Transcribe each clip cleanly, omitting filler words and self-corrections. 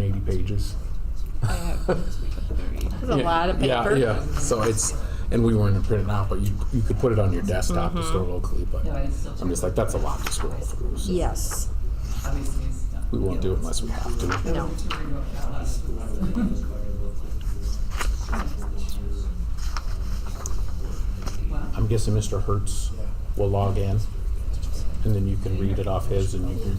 180 pages. There's a lot of paper. Yeah. So it's, and we weren't printing out, but you could put it on your desktop to store locally. But I'm just like, that's a lot to scroll through. So Yes. we won't do it unless we have to. No. I'm guessing Mr. Hertz will log in, and then you can read it off his, and you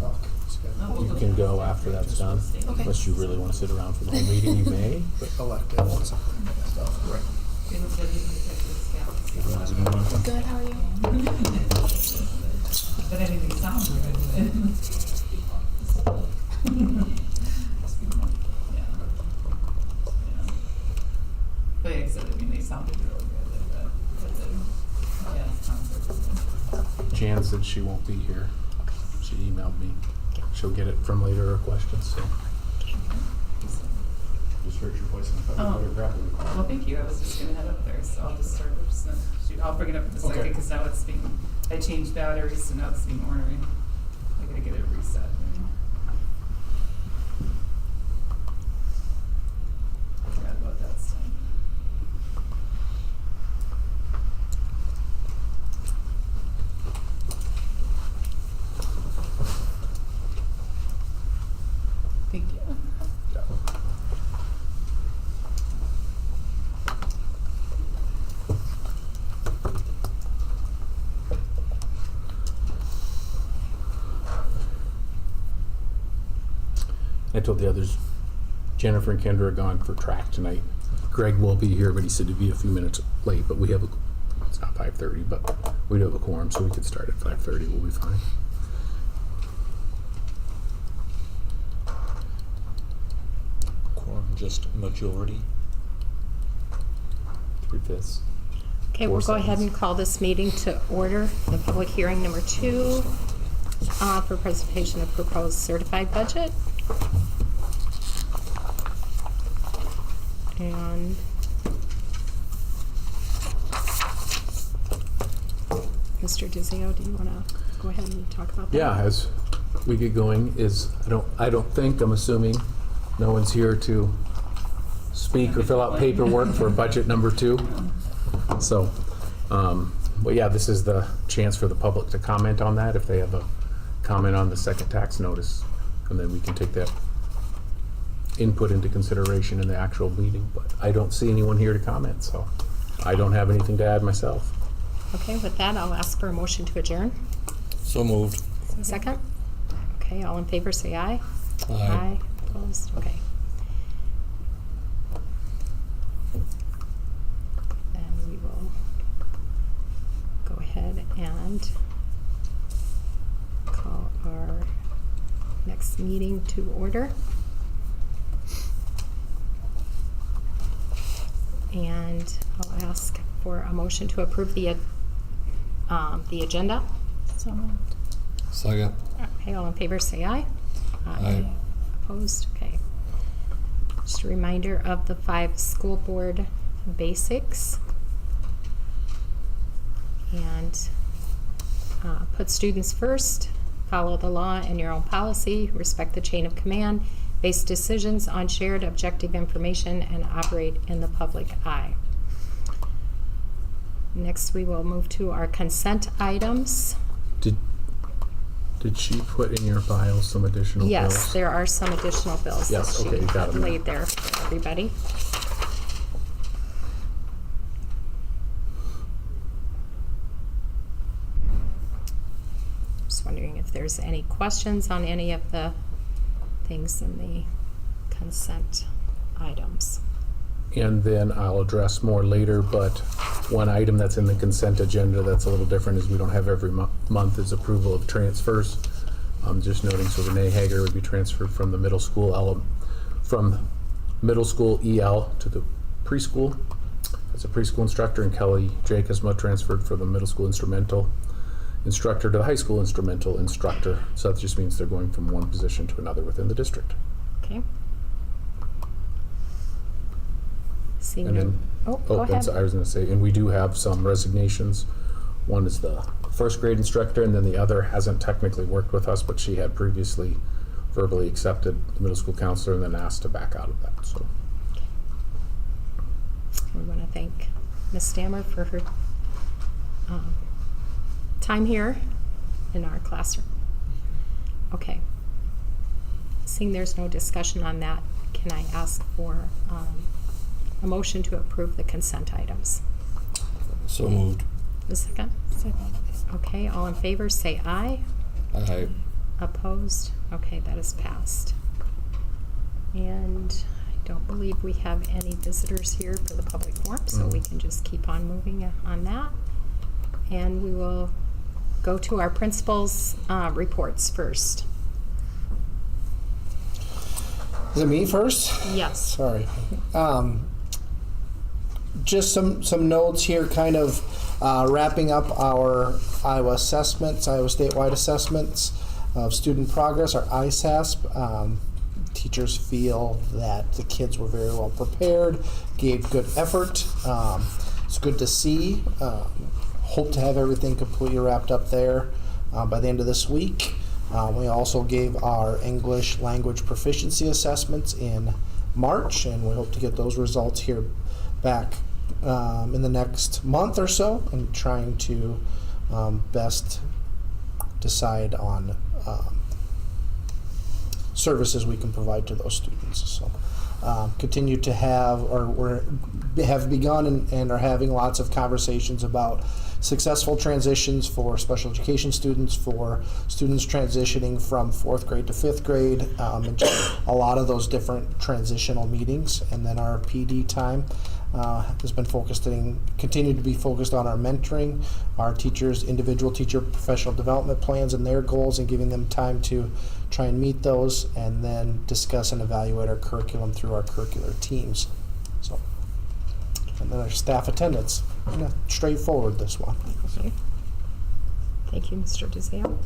can go after that's done. Unless you really want to sit around for the whole meeting, you may. But Elected and something like that. Right. Good, how are you? But anything sounds good. Yeah. But like I said, I mean, they sounded really good. Yeah, it sounds good. Jan said she won't be here. She emailed me. She'll get it from later or questions. So. Just heard your voice in the Oh. better grab it. Well, thank you. I was just gonna head up there, so I'll just I'll bring it up in a second, Okay. because now it's being, I changed batteries, so now it's being ornery. I gotta get it reset. I forgot about that stuff. Thank you. I told the others, Jennifer and Kendra are gone for track tonight. Greg will be here, but he said he'd be a few minutes late. But we have it's not 5:30, but we do have a quorum, so we could start at 5:30. We'll be fine. Quorum just majority. 3/5. Okay, we'll go ahead and call this meeting to order. The public hearing number 2 for presentation of proposed certified budget. And Mr. DiZio, do you want to go ahead and talk about that? Yeah, as we get going, I'm assuming no one's here to speak or fill out paperwork for budget number 2. So, but yeah, this is the chance for the public to comment on that if they have a comment on the second tax notice, and then we can take that input into consideration in the actual meeting. But I don't see anyone here to comment, so I don't have anything to add myself. Okay, with that, I'll ask for a motion to adjourn. So moved. Second? Okay, all in favor, say aye. Aye. Opposed? Okay. Then we will go ahead and call our next meeting to order. And I'll ask for a motion to approve the agenda. So moved. Second. Okay, all in favor, say aye. Aye. Opposed? Okay. Just a reminder of the 5 school board basics. And put students first, follow the law and your own policy, respect the chain of command, base decisions on shared objective information, and operate in the public eye. Next, we will move to our consent items. Did she put in your file some additional bills? Yes, there are some additional bills that Yes, she okay, got 'em. laid there for everybody. Just wondering if there's any questions on any of the things in the consent items. And then I'll address more later, but one item that's in the consent agenda that's a little different is we don't have every month is approval of transfers. I'm just noting, so Renee Hager would be transferred from the middle school EL to the preschool as a preschool instructor, and Kelly Jacobsma transferred from the middle school instrumental instructor to the high school instrumental instructor. So that just means they're going from one position to another within the district. Okay. Seeing And no- then, go ahead. that's, I was gonna say, and we do have some resignations. One is the first grade instructor, and then the other hasn't technically worked with us, but she had previously verbally accepted the middle school counselor and then asked to back out of that, so. We want to thank Ms. Stammer for her time here in our classroom. Okay. Seeing there's no discussion on that, can I ask for a motion to approve the consent items? So moved. A second? Second. Okay, all in favor, say aye. Aye. Opposed? Okay, that is passed. And I don't believe we have any visitors here for the public forum, so we can just keep on moving on that. And we will go to our principals' reports first. Is it me first? Yes. Sorry. Just some notes here, kind of wrapping up our Iowa assessments, Iowa statewide assessments of student progress, our ISASP. Teachers feel that the kids were very well prepared, gave good effort. It's good to see. Hope to have everything completely wrapped up there by the end of this week. We also gave our English language proficiency assessments in March, and we hope to get those results here back in the next month or so, and trying to best decide on services we can provide to those students. So continue to have, or have begun and are having lots of conversations about successful transitions for special education students, for students transitioning from 4th grade to 5th grade, and just a lot of those different transitional meetings. And then our PD time has been continued to be focused on our mentoring, our teachers' individual teacher professional development plans and their goals, and giving them time to try and meet those, and then discuss and evaluate our curriculum through our curricular teams. So, and then our staff attendance. Straightforward, this one. Okay. Thank you, Mr. DeZale.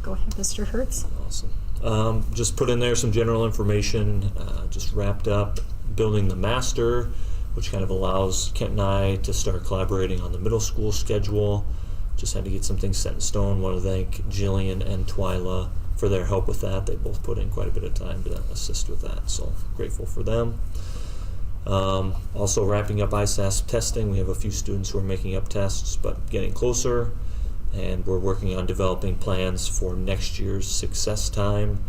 Go ahead, Mr. Hertz. Awesome. Just put in there some general information. Just wrapped up building the master, which kind of allows Kent and I to start collaborating on the middle school schedule. Just had to get some things set in stone. Want to thank Jillian and Twyla for their help with that. They both put in quite a bit of time to assist with that, so grateful for them. Also wrapping up ISASP testing. We have a few students who are making up tests, but getting closer, and we're working on developing plans for next year's success time,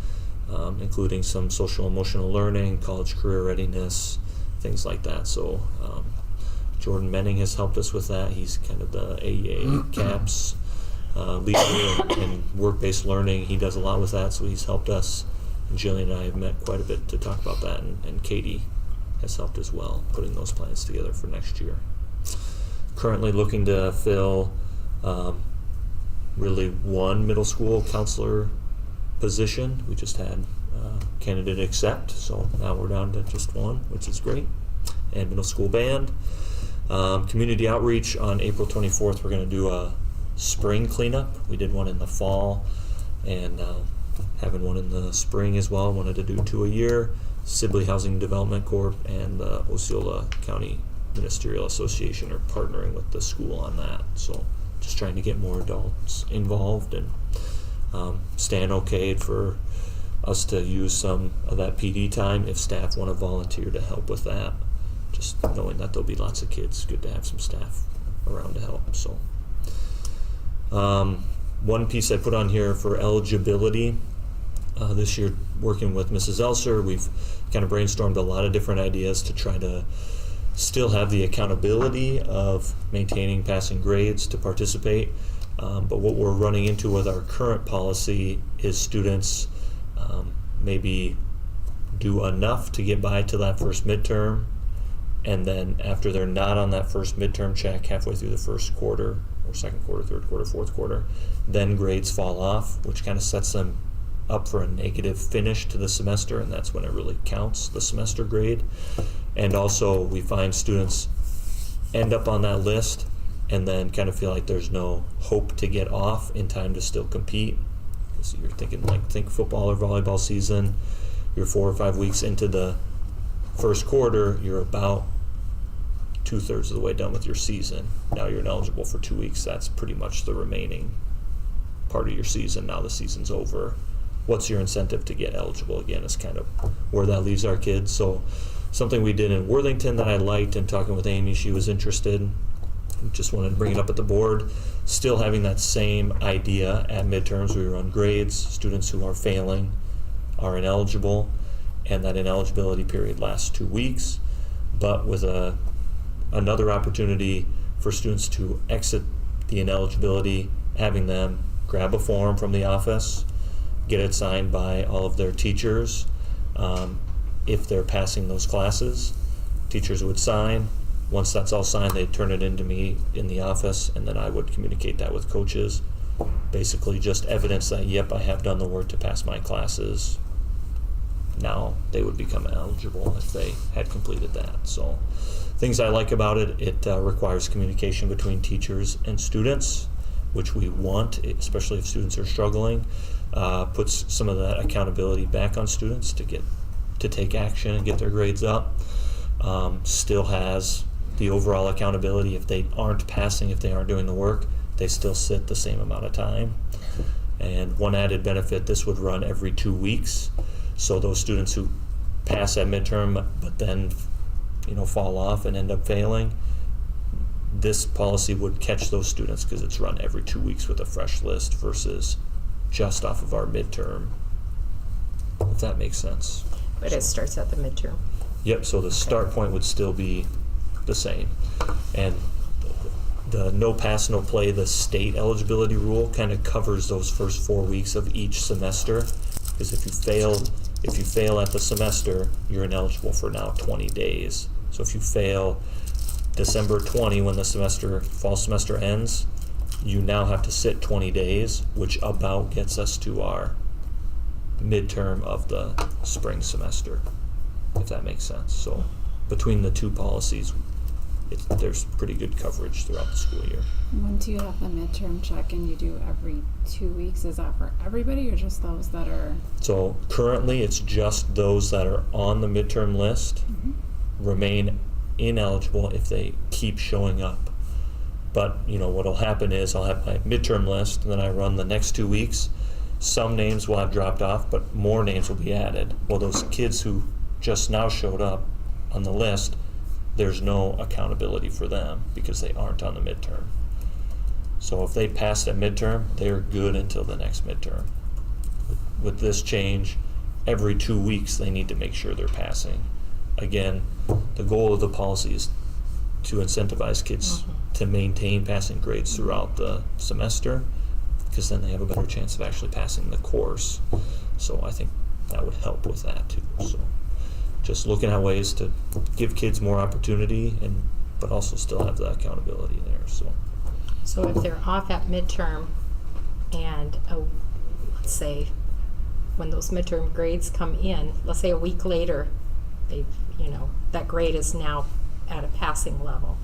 including some social emotional learning, college career readiness, things like that. So Jordan Menning has helped us with that. He's kind of the AEA CAPS leader in work-based learning. He does a lot with that, so he's helped us. And Jillian and I have met quite a bit to talk about that, and Katie has helped as well, putting those plans together for next year. Currently looking to fill really one middle school counselor position. We just had a candidate accept, so now we're down to just one, which is great. And middle school band. Community outreach on April 24th, we're going to do a spring cleanup. We did one in the fall, and having one in the spring as well. Wanted to do 2 a year. Sibley Housing Development Corp and the Osceola County Ministerial Association are partnering with the school on that. So just trying to get more adults involved, and Stan okayed for us to use some of that PD time if staff want to volunteer to help with that. Just knowing that there'll be lots of kids, good to have some staff around to help. So one piece I put on here for eligibility. This year, working with Mrs. Elser, we've kind of brainstormed a lot of different ideas to try to still have the accountability of maintaining passing grades to participate. But what we're running into with our current policy is students maybe do enough to get by to that first midterm, and then after they're not on that first midterm check halfway through the first quarter, or second quarter, third quarter, fourth quarter, then grades fall off, which kind of sets them up for a negative finish to the semester, and that's when it really counts, the semester grade. And also we find students end up on that list and then kind of feel like there's no hope to get off in time to still compete. So you're thinking, like, think football or volleyball season, you're 4 or 5 weeks into the first quarter, you're about 2/3 of the way done with your season. Now you're ineligible for 2 weeks. That's pretty much the remaining part of your season. Now the season's over. What's your incentive to get eligible again is kind of where that leaves our kids. So something we did in Worthington that I liked, and talking with Amy, she was interested. Just wanted to bring it up at the board. Still having that same idea at midterms. We run grades. Students who are failing are ineligible, and that ineligibility period lasts 2 weeks, but with another opportunity for students to exit the ineligibility, having them grab a form from the office, get it signed by all of their teachers. If they're passing those classes, teachers would sign. Once that's all signed, they'd turn it into me in the office, and then I would communicate that with coaches. Basically just evidence that, yep, I have done the work to pass my classes. Now they would become eligible if they had completed that. So things I like about it, it requires communication between teachers and students, which we want, especially if students are struggling. Puts some of that accountability back on students to take action and get their grades up. Still has the overall accountability. If they aren't passing, if they aren't doing the work, they still sit the same amount of time. And one added benefit, this would run every 2 weeks. So those students who pass at midterm but then fall off and end up failing, this policy would catch those students because it's run every 2 weeks with a fresh list versus just off of our midterm, if that makes sense. But it starts at the midterm. Yep, so the start point would still be the same. And the no pass, no play, the state eligibility rule kind of covers those first 4 weeks of each semester. Because if you fail at the semester, you're ineligible for now 20 days. So if you fail December 20 when the fall semester ends, you now have to sit 20 days, which about gets us to our midterm of the spring semester, if that makes sense. So between the two policies, there's pretty good coverage throughout the school year. Once you have the midterm check-in, you do every 2 weeks. Is that for everybody or just those that are? So currently, it's just those that are on the midterm list remain ineligible if they keep showing up. But what'll happen is I'll have my midterm list, and then I run the next 2 weeks. Some names will have dropped off, but more names will be added. Well, those kids who just now showed up on the list, there's no accountability for them because they aren't on the midterm. So if they passed at midterm, they're good until the next midterm. With this change, every 2 weeks they need to make sure they're passing. Again, the goal of the policy is to incentivize kids to maintain passing grades throughout the semester, because then they have a better chance of actually passing the course. So I think that would help with that too. So just looking at ways to give kids more opportunity, but also still have the accountability there. So if they're off at midterm and let's say when those midterm grades come in, let's say a week later, that grade is now at a passing level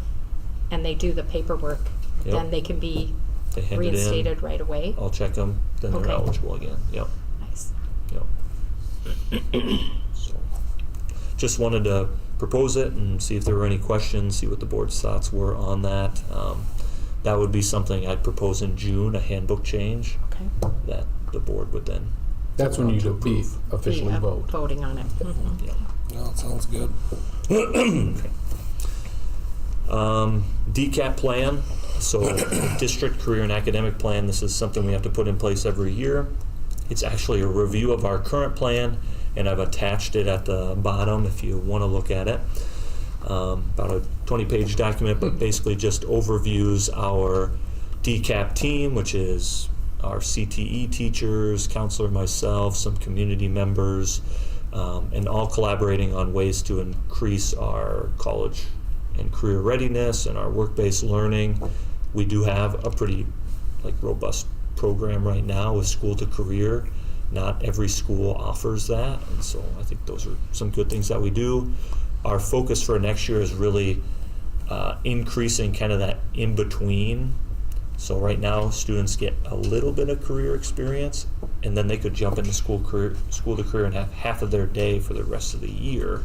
and they do the paperwork, Yep. then they can be They hand it in, reinstated right away. I'll check them, then they're Okay. eligible again. Yep. Nice. Yep. So, just wanted to propose it and see if there were any questions, see what the board's thoughts were on that. That would be something I'd propose in June, a handbook change Okay. that the board would then. That's when to you be approve. officially Yeah, vote. voting on it. Mhm. Yeah. No, it sounds good. DCAP plan, so district career and academic plan, this is something we have to put in place every year. It's actually a review of our current plan, and I've attached it at the bottom if you want to look at it. About a 20-page document, but basically just overviews our DCAP team, which is our CTE teachers, counselor, myself, some community members, and all collaborating on ways to increase our college and career readiness and our work-based learning. We do have a pretty robust program right now with school to career. Not every school offers that, and so I think those are some good things that we do. Our focus for next year is really increasing kind of that in-between. So right now, students get a little bit of career experience, and then they could jump into school to career and have half of their day for the rest of the year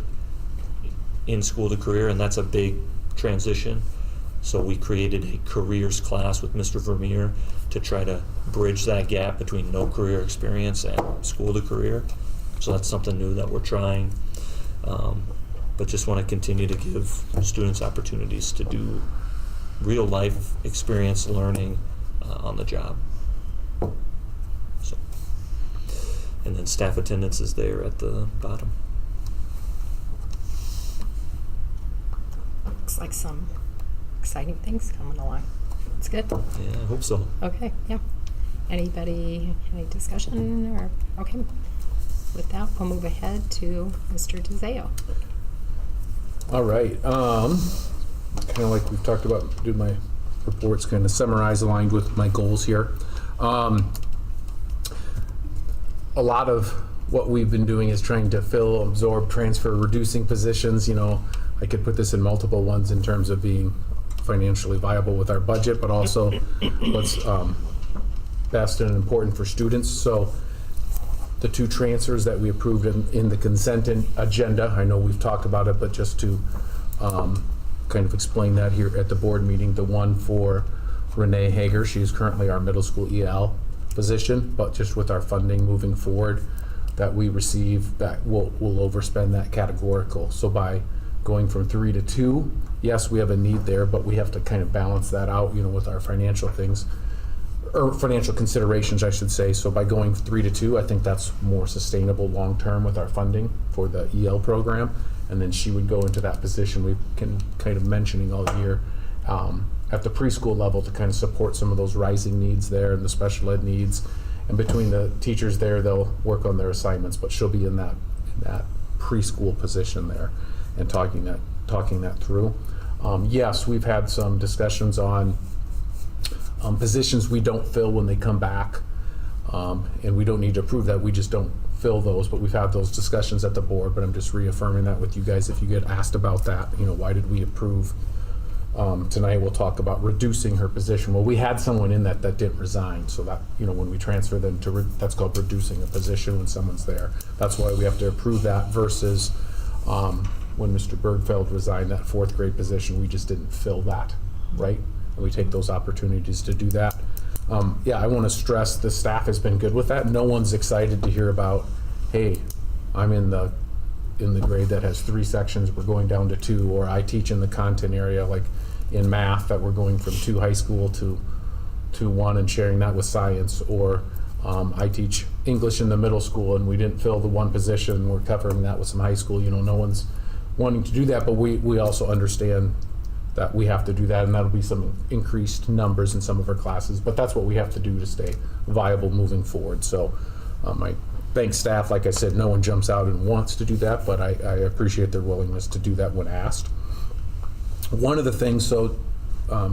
in school to career, and that's a big transition. So we created a careers class with Mr. Vermeer to try to bridge that gap between no career experience and school to career. So that's something new that we're trying. But just want to continue to give students opportunities to do real life experience learning on the job. So, and then staff attendance is there at the bottom. Looks like some exciting things coming along. It's good. Yeah, I hope so. Okay, yeah. Anybody, any discussion or, okay. With that, we'll move ahead to Mr. DeZeo. All right. Kind of like we've talked about, do my reports kind of summarize aligned with my goals here. A lot of what we've been doing is trying to fill, absorb, transfer, reducing positions. You know, I could put this in multiple ones in terms of being financially viable with our budget, but also what's best and important for students. So the 2 transfers that we approved in the consent agenda, I know we've talked about it, but just to kind of explain that here at the board meeting, the one for Renee Hager, she is currently our middle school EL position, but just with our funding moving forward that we receive, that we'll overspend that categorical. So by going from 3 to 2, yes, we have a need there, but we have to kind of balance that out, you know, with our financial things, or financial considerations, I should say. So by going 3 to 2, I think that's more sustainable long-term with our funding for the EL program. And then she would go into that position we've been kind of mentioning all year at the preschool level to kind of support some of those rising needs there and the special ed needs. And between the teachers there, they'll work on their assignments, but she'll be in that preschool position there and talking that through. Yes, we've had some discussions on positions we don't fill when they come back, and we don't need to approve that, we just don't fill those, but we've had those discussions at the board, but I'm just reaffirming that with you guys. If you get asked about that, you know, why did we approve? Tonight we'll talk about reducing her position. Well, we had someone in that didn't resign, so that, you know, when we transfer them to, that's called reducing a position when someone's there. That's why we have to approve that versus when Mr. Bergfeld resigned, that 4th grade position, we just didn't fill that, right? And we take those opportunities to do that. Yeah, I want to stress the staff has been good with that. No one's excited to hear about, hey, I'm in the grade that has 3 sections, we're going down to 2, or I teach in the content area, like in math, that we're going from 2 high school to 1 and sharing that with science, or I teach English in the middle school and we didn't fill the 1 position, we're covering that with some high school. You know, no one's wanting to do that, but we also understand that we have to do that, and that'll be some increased numbers in some of our classes, but that's what we have to do to stay viable moving forward. So I thank staff. Like I said, no one jumps out and wants to do that, but I appreciate their willingness to do that when asked. One of the things, so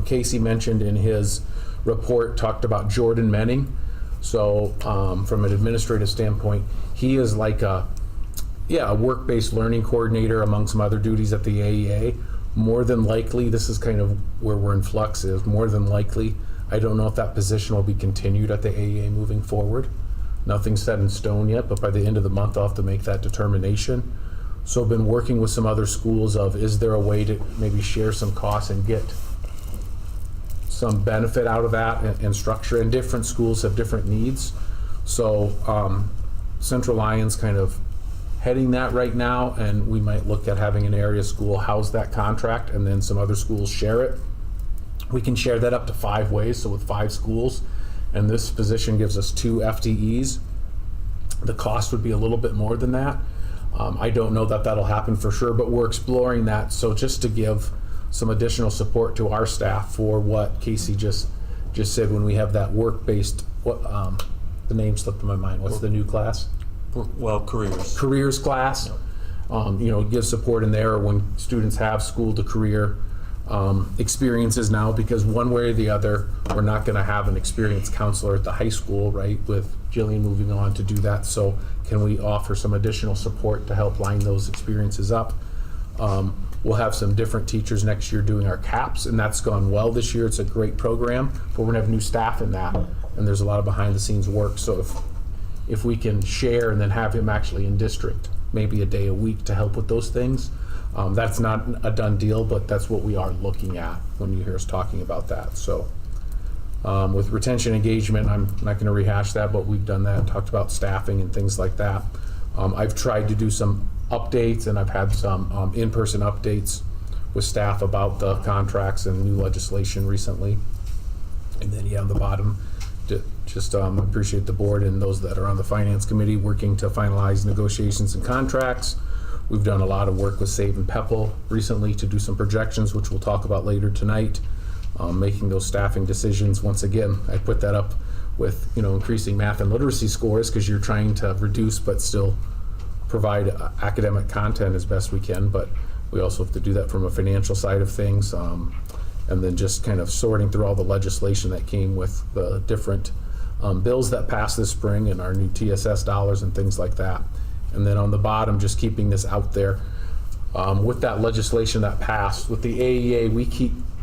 Casey mentioned in his report, talked about Jordan Menning. So from an administrative standpoint, he is like a work-based learning coordinator among some other duties at the AEA. More than likely, this is kind of where we're in flux, is more than likely, I don't know if that position will be continued at the AEA moving forward. Nothing's set in stone yet, but by the end of the month, I'll have to make that determination. So I've been working with some other schools of, is there a way to maybe share some costs and get some benefit out of that and structure? And different schools have different needs. So Central Lyons kind of heading that right now, and we might look at having an area school house that contract and then some other schools share it. We can share that up to 5 ways, so with 5 schools, and this position gives us 2 FTEs. The cost would be a little bit more than that. I don't know that that'll happen for sure, but we're exploring that. So just to give some additional support to our staff for what Casey just said, when we have that work-based, the name slipped in my mind, what's the new class? Well, Careers class. You know, give support in there when students have school to career experiences now, because one way or the other, we're not going to have an experienced counselor at the high school, right, with Jillian moving on to do that. So can we offer some additional support to help line those experiences up? We'll have some different teachers next year doing our CAPS, and that's gone well this year. It's a great program, but we're going to have new staff in that, and there's a lot of behind the scenes work. So if we can share and then have him actually in district maybe a day a week to help with those things. That's not a done deal, but that's what we are looking at when you hear us talking about that. So with retention engagement, I'm not going to rehash that, but we've done that, talked about staffing and things like that. I've tried to do some updates, and I've had some in-person updates with staff about the contracts and new legislation recently. And then, on the bottom, just appreciate the board and those that are on the finance committee working to finalize negotiations and contracts. We've done a lot of work with Save and Pepple recently to do some projections, which we'll talk about later tonight. Making those staffing decisions. Once again, I put that up with increasing math and literacy scores because you're trying to reduce but still provide academic content as best we can. But we also have to do that from a financial side of things. And then just kind of sorting through all the legislation that came with the different bills that passed this spring and our new TSS dollars and things like that. And then on the bottom, just keeping this out there. With that legislation that passed, with the AEA,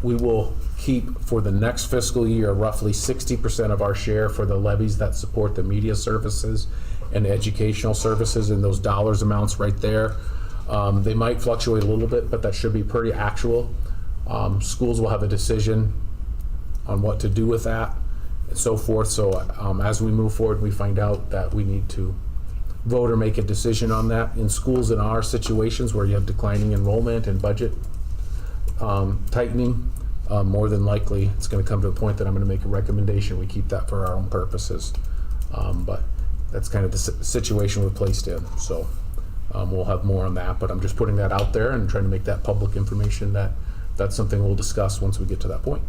we will keep for the next fiscal year roughly 60% of our share for the levies that support the media services and educational services, and those dollars amounts right there. They might fluctuate a little bit, but that should be pretty actual. Schools will have a decision on what to do with that and so forth. So as we move forward, we find out that we need to vote or make a decision on that. In schools in our situations where you have declining enrollment and budget tightening, more than likely it's going to come to a point that I'm going to make a recommendation. We keep that for our own purposes. But that's kind of the situation we're placed in. So we'll have more on that, but I'm just putting that out there and trying to make that public information that that's something we'll discuss once we get to that point.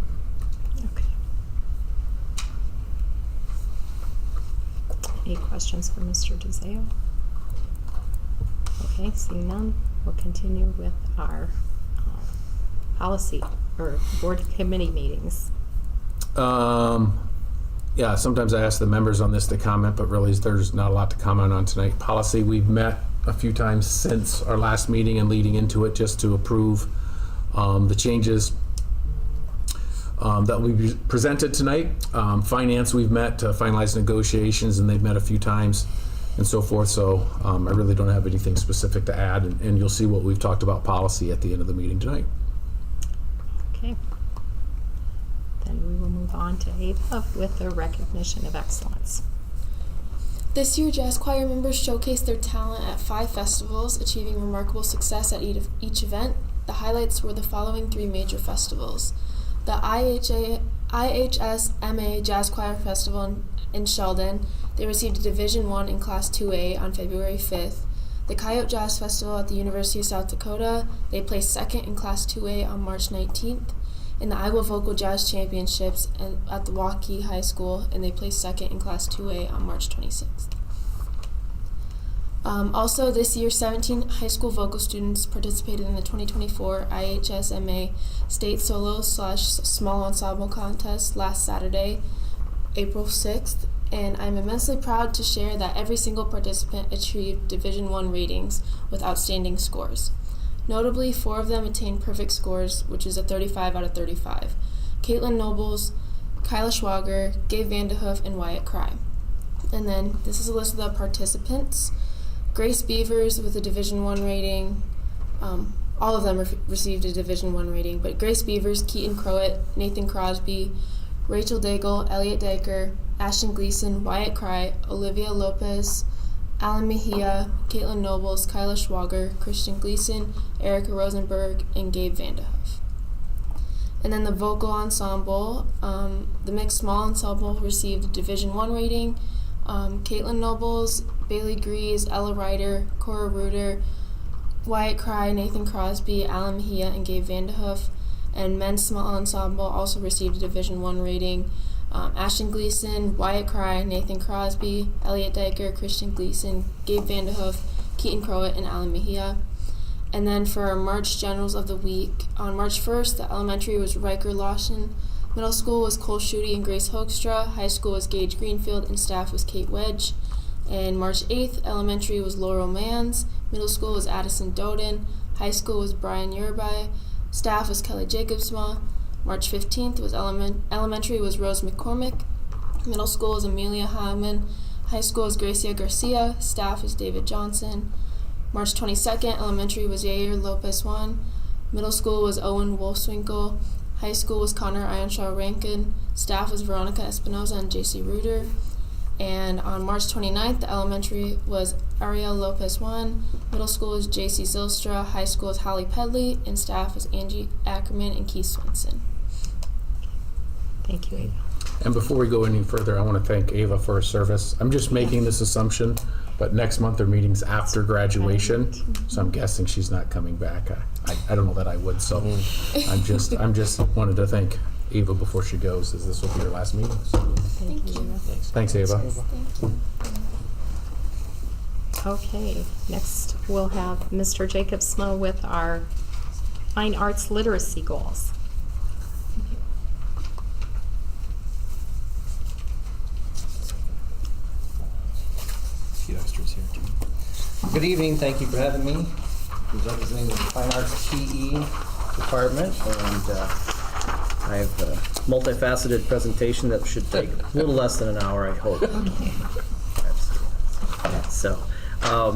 Okay. Any questions for Mr. DeZeo? Okay, seeing none, we'll continue with our policy or board committee meetings. Yeah, sometimes I ask the members on this to comment, but really there's not a lot to comment on tonight. Policy, we've met a few times since our last meeting and leading into it just to approve the changes that we presented tonight. Finance, we've met to finalize negotiations, and they've met a few times and so forth. So I really don't have anything specific to add, and you'll see what we've talked about policy at the end of the meeting tonight. Okay. Then we will move on to Ava with the recognition of excellence. This year, jazz choir members showcased their talent at 5 festivals, achieving remarkable success at each event. The highlights were the following 3 major festivals: the IHSMA Jazz Choir Festival in Sheldon. They received a Division I in Class 2A on February 5th. The Coyote Jazz Festival at the University of South Dakota. They placed 2nd in Class 2A on March 19th. In the Iowa Vocal Jazz Championships at the Waukee High School, and they placed 2nd in Class 2A on March 26th. Also, this year, 17 high school vocal students participated in the 2024 IHSMA State Solo/Small Ensemble Contest last Saturday, April 6th, and I'm immensely proud to share that every single participant achieved Division I ratings with outstanding scores. Notably, 4 of them attained perfect scores, which is a 35 out of 35. Caitlin Nobles, Kyla Schwager, Gabe Vandehoof, and Wyatt Cry. And then this is a list of the participants. Grace Beavers with a Division I rating. All of them received a Division I rating, but Grace Beavers, Keaton Crowett, Nathan Crosby, Rachel Daigle, Elliot Diker, Ashton Gleason, Wyatt Cry, Olivia Lopez, Alan Mejia, Caitlin Nobles, Kyla Schwager, Christian Gleason, Erica Rosenberg, and Gabe Vandehoof. And then the vocal ensemble, the mixed small ensemble received a Division I rating. Caitlin Nobles, Bailey Grease, Ella Ryder, Cora Reuter, Wyatt Cry, Nathan Crosby, Alan Mejia, and Gabe Vandehoof. And men's small ensemble also received a Division I rating. Ashton Gleason, Wyatt Cry, Nathan Crosby, Elliot Diker, Christian Gleason, Gabe Vandehoof, Keaton Crowett, and Alan Mejia. And then for our March Generals of the Week, on March 1st, the elementary was Riker Lawson, middle school was Cole Schutte and Grace Hoekstra, high school was Gage Greenfield, and staff was Kate Wedge. And March 8th, elementary was Laurel Mans, middle school was Addison Doden, high school was Brian Yerby, staff was Kelly Jacobsma. March 15th was elementary was Rose McCormick, middle school was Amelia Hyman, high school was Gracia Garcia, staff was David Johnson. March 22nd, elementary was Yair Lopez 1. Middle school was Owen Wolfswinkel. High school was Connor Ironshaw Rankin. Staff was Veronica Espinoza and JC Reuter. And on March 29th, the elementary was Ariel Lopez 1. Middle school was JC Zilstra. High school was Holly Pedley. And staff was Angie Ackerman and Keith Swinson. Thank you, Ava. And before we go any further, I want to thank Ava for her service. I'm just making this assumption, but next month are meetings after graduation, so I'm guessing she's not coming back. I don't know that I would, so I'm just wanted to thank Ava before she goes, as this will be her last meeting. So, Thank you, Ava. thanks, Ava. Thank you. Okay, next we'll have Mr. Jacob Smo with our fine arts literacy goals. Few extras here too. Good evening, thank you for having me. I'm representing the Fine Arts PE department, and I have a multifaceted presentation that should take a little less than an hour, I hope. So,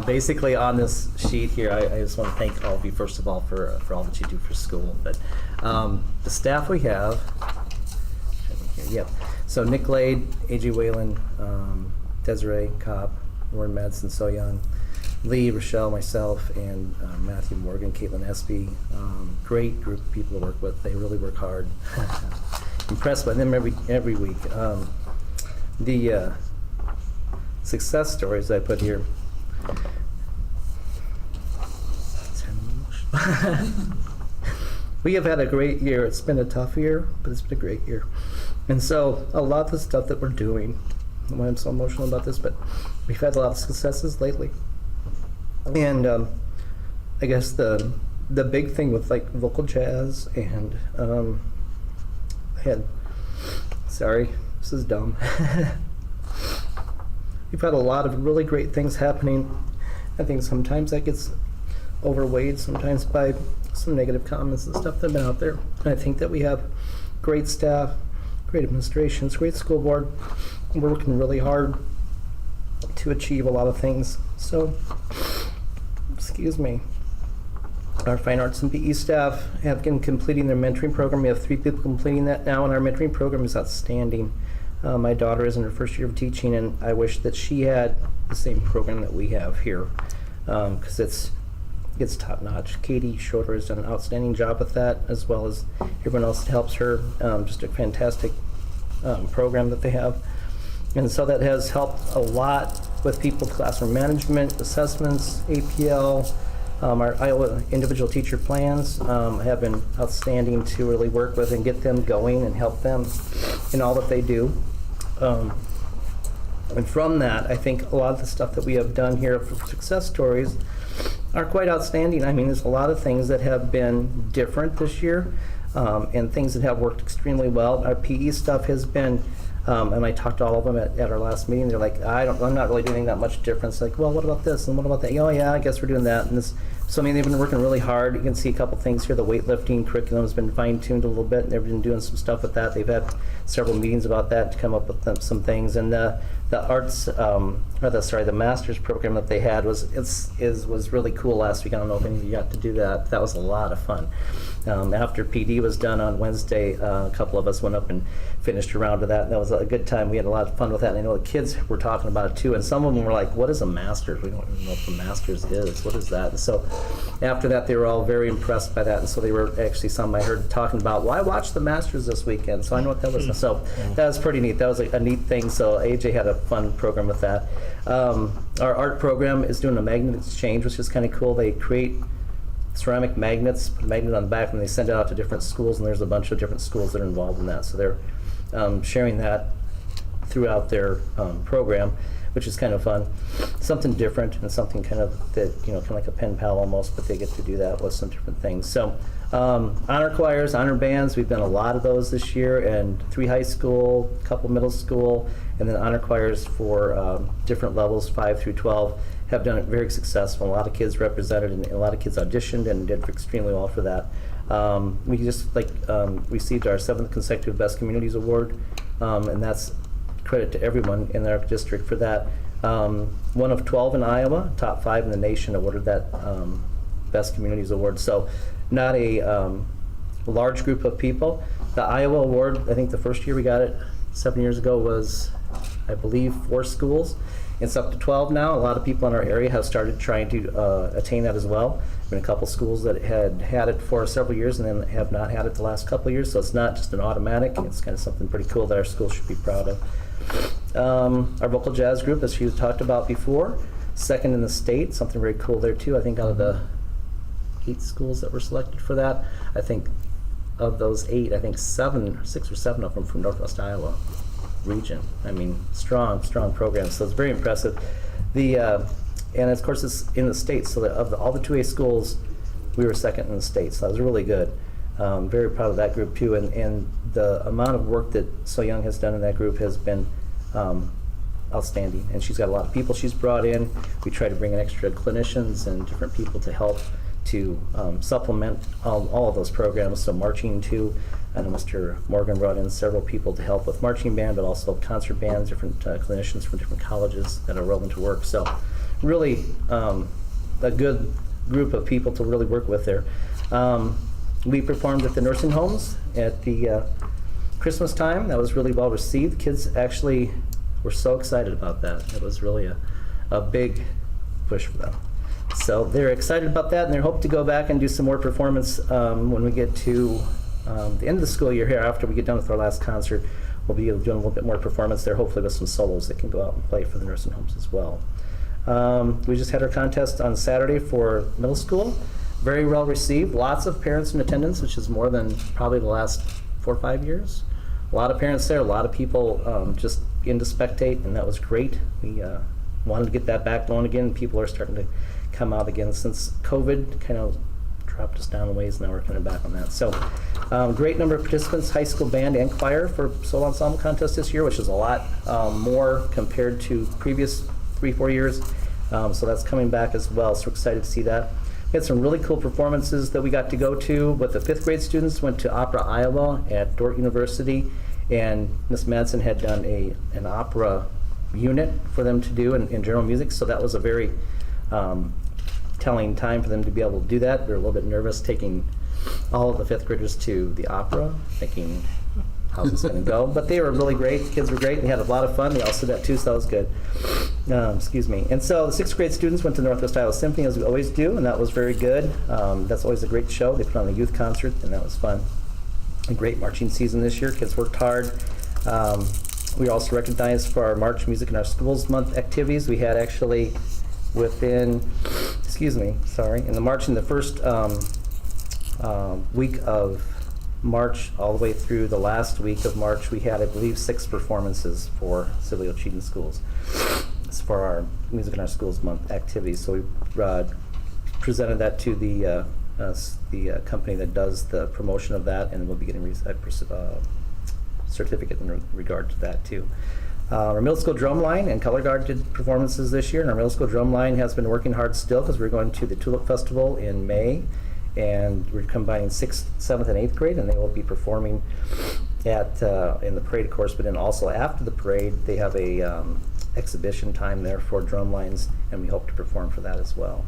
basically on this sheet here, I just want to thank all of you, first of all, for all that you do for school. But the staff we have, yep. So Nick Glade, AJ Whalen, Desiree Cobb, Warren Madsen, So Young, Lee, Rochelle, myself, and Matthew Morgan, Caitlin Espy. Great group of people to work with. They really work hard. Impressed by them every week. The success stories I put here. We have had a great year. It's been a tough year, but it's been a great year. And so a lot of the stuff that we're doing, why I'm so emotional about this, but we've had a lot of successes lately. And I guess the big thing with like vocal jazz and sorry, this is dumb. We've had a lot of really great things happening. I think sometimes that gets overweighed sometimes by some negative comments and stuff that have been out there. And I think that we have great staff, great administrations, great school board. We're working really hard to achieve a lot of things. So, excuse me. Our fine arts and PE staff have been completing their mentoring program. We have 3 people completing that now, and our mentoring program is outstanding. My daughter is in her first year of teaching, and I wish that she had the same program that we have here, because it's top notch. Katie Schroeder has done an outstanding job with that, as well as everyone else that helps her. Just a fantastic program that they have. And so that has helped a lot with people, classroom management, assessments, APL. Our Iowa individual teacher plans have been outstanding to really work with and get them going and help them in all that they do. And from that, I think a lot of the stuff that we have done here for success stories are quite outstanding. I mean, there's a lot of things that have been different this year and things that have worked extremely well. Our PE stuff has been, and I talked to all of them at our last meeting. They're like, I'm not really doing that much difference. Like, well, what about this and what about that? Oh yeah, I guess we're doing that and this. So I mean, they've been working really hard. You can see a couple things here. The weightlifting curriculum has been fine-tuned a little bit, and they've been doing some stuff with that. They've had several meetings about that to come up with some things. And the arts, the master's program that they had was really cool last week. I don't know if any of you got to do that. That was a lot of fun. After PD was done on Wednesday, a couple of us went up and finished a round of that. And that was a good time. We had a lot of fun with that. And I know the kids were talking about it too. And some of them were like, "What is a master's? We don't even know what the master's is. What is that?" And so after that, they were all very impressed by that. And so they were actually, some I heard talking about, "Well, I watched the Masters this weekend, so I know what that was." So that was pretty neat. That was a neat thing. So AJ had a fun program with that. Our art program is doing a magnet exchange, which is kind of cool. They create ceramic magnets, put a magnet on the back, and they send it out to different schools, and there's a bunch of different schools that are involved in that. So they're sharing that throughout their program, which is kind of fun. Something different and something kind of that, kind of like a pen pal almost, but they get to do that with some different things. So honor choirs, honor bands, we've done a lot of those this year, and 3 high school, a couple middle school, and then honor choirs for different levels, 5 through 12, have done it very successful. A lot of kids represented and a lot of kids auditioned and did extremely well for that. We just received our 7th consecutive Best Communities Award, and that's credit to everyone in our district for that. One of 12 in Iowa, top 5 in the nation, awarded that Best Communities Award. So not a large group of people. The Iowa Award, I think the first year we got it 7 years ago was, I believe, 4 schools. It's up to 12 now. A lot of people in our area have started trying to attain that as well. There's been a couple schools that had it for several years and then have not had it the last couple of years, so it's not just an automatic. It's kind of something pretty cool that our school should be proud of. Our vocal jazz group, as she talked about before, second in the state, something very cool there too. I think out of the 8 schools that were selected for that, I think of those 8, I think 6 or 7 of them from Northwest Iowa region. I mean, strong programs, so it's very impressive. And of course it's in the state, so of all the 2A schools, we were second in the state, so that was really good. Very proud of that group too, and the amount of work that So Young has done in that group has been outstanding, and she's got a lot of people she's brought in. We try to bring in extra clinicians and different people to help to supplement all of those programs. So marching too, I know Mr. Morgan brought in several people to help with marching band, but also concert bands, different clinicians from different colleges that are willing to work. So really a good group of people to really work with there. We performed at the nursing homes at the Christmas time. That was really well received. Kids actually were so excited about that. It was really a big push for them. So they're excited about that, and they hope to go back and do some more performance when we get to the end of the school year here. After we get done with our last concert, we'll be doing a little bit more performance there, hopefully with some solos that can go out and play for the nursing homes as well. We just had our contest on Saturday for middle school. Very well received. Lots of parents in attendance, which is more than probably the last 4 or 5 years. A lot of parents there, a lot of people just in to spectate, and that was great. We wanted to get that back going again. People are starting to come out again since COVID kind of dropped us down a ways. Now we're kind of back on that. So great number of participants, high school band and choir for solo ensemble contest this year, which is a lot more compared to previous 3-4 years. So that's coming back as well. So we're excited to see that. We had some really cool performances that we got to go to, but the 5th grade students went to Opera Iowa at Dordt University, and Miss Madsen had done an opera unit for them to do in general music. So that was a very telling time for them to be able to do that. They're a little bit nervous taking all of the 5th graders to the opera, thinking, how's this going to go? But they were really great. The kids were great. They had a lot of fun. They all said that too, so that was good. Excuse me. And so the 6th grade students went to Northwest Iowa Symphony, as we always do, and that was very good. That's always a great show. They put on a youth concert, and that was fun. A great marching season this year. Kids worked hard. We were also recognized for our March Music in Our Schools Month activities. We had actually within, in the first week of March all the way through the last week of March, we had, I believe, 6 performances for Silvio Cheatham Schools. It's for our Music in Our Schools Month activities. So we presented that to the company that does the promotion of that, and we'll be getting a certificate in regard to that too. Our middle school drumline and color guard did performances this year, and our middle school drumline has been working hard still because we're going to the Tulip Festival in May, and we're combining 6th, 7th, and 8th grade, and they will be performing at in the parade, of course, but then also after the parade, they have a exhibition time there for drumlines, and we hope to perform for that as well.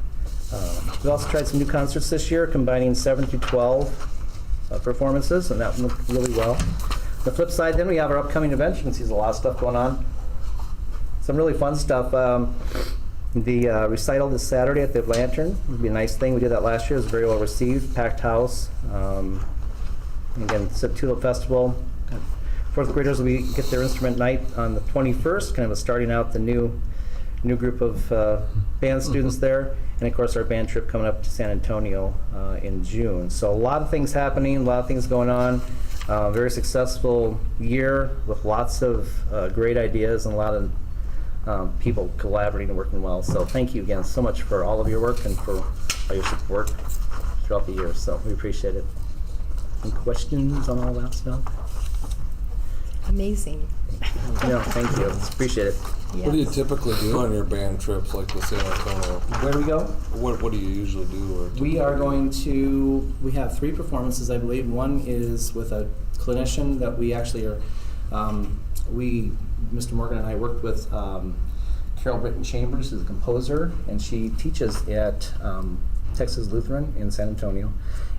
We also tried some new concerts this year, combining 7 through 12 performances, and that went really well. The flip side, then we have our upcoming events. You can see there's a lot of stuff going on. Some really fun stuff. The recital this Saturday at the Lantern would be a nice thing. We did that last year. It was very well received. Packed house. Again, it's a Tulip Festival. 4th graders will get their instrument night on the 21st, kind of starting out the new group of band students there. And of course, our band trip coming up to San Antonio in June. So a lot of things happening, a lot of things going on. Very successful year with lots of great ideas and a lot of people collaborating and working well. So thank you again so much for all of your work and for all your support throughout the year. So we appreciate it. Any questions on all that stuff? Amazing. No, thank you. Appreciate it. What do you typically do on your band trips, like with San Antonio? Where do we go? What do you usually do? We are going to, we have 3 performances, I believe. One is with a clinician that we actually are, Mr. Morgan and I worked with Carol Britton Chambers is a composer, and she teaches at Texas Lutheran in San Antonio.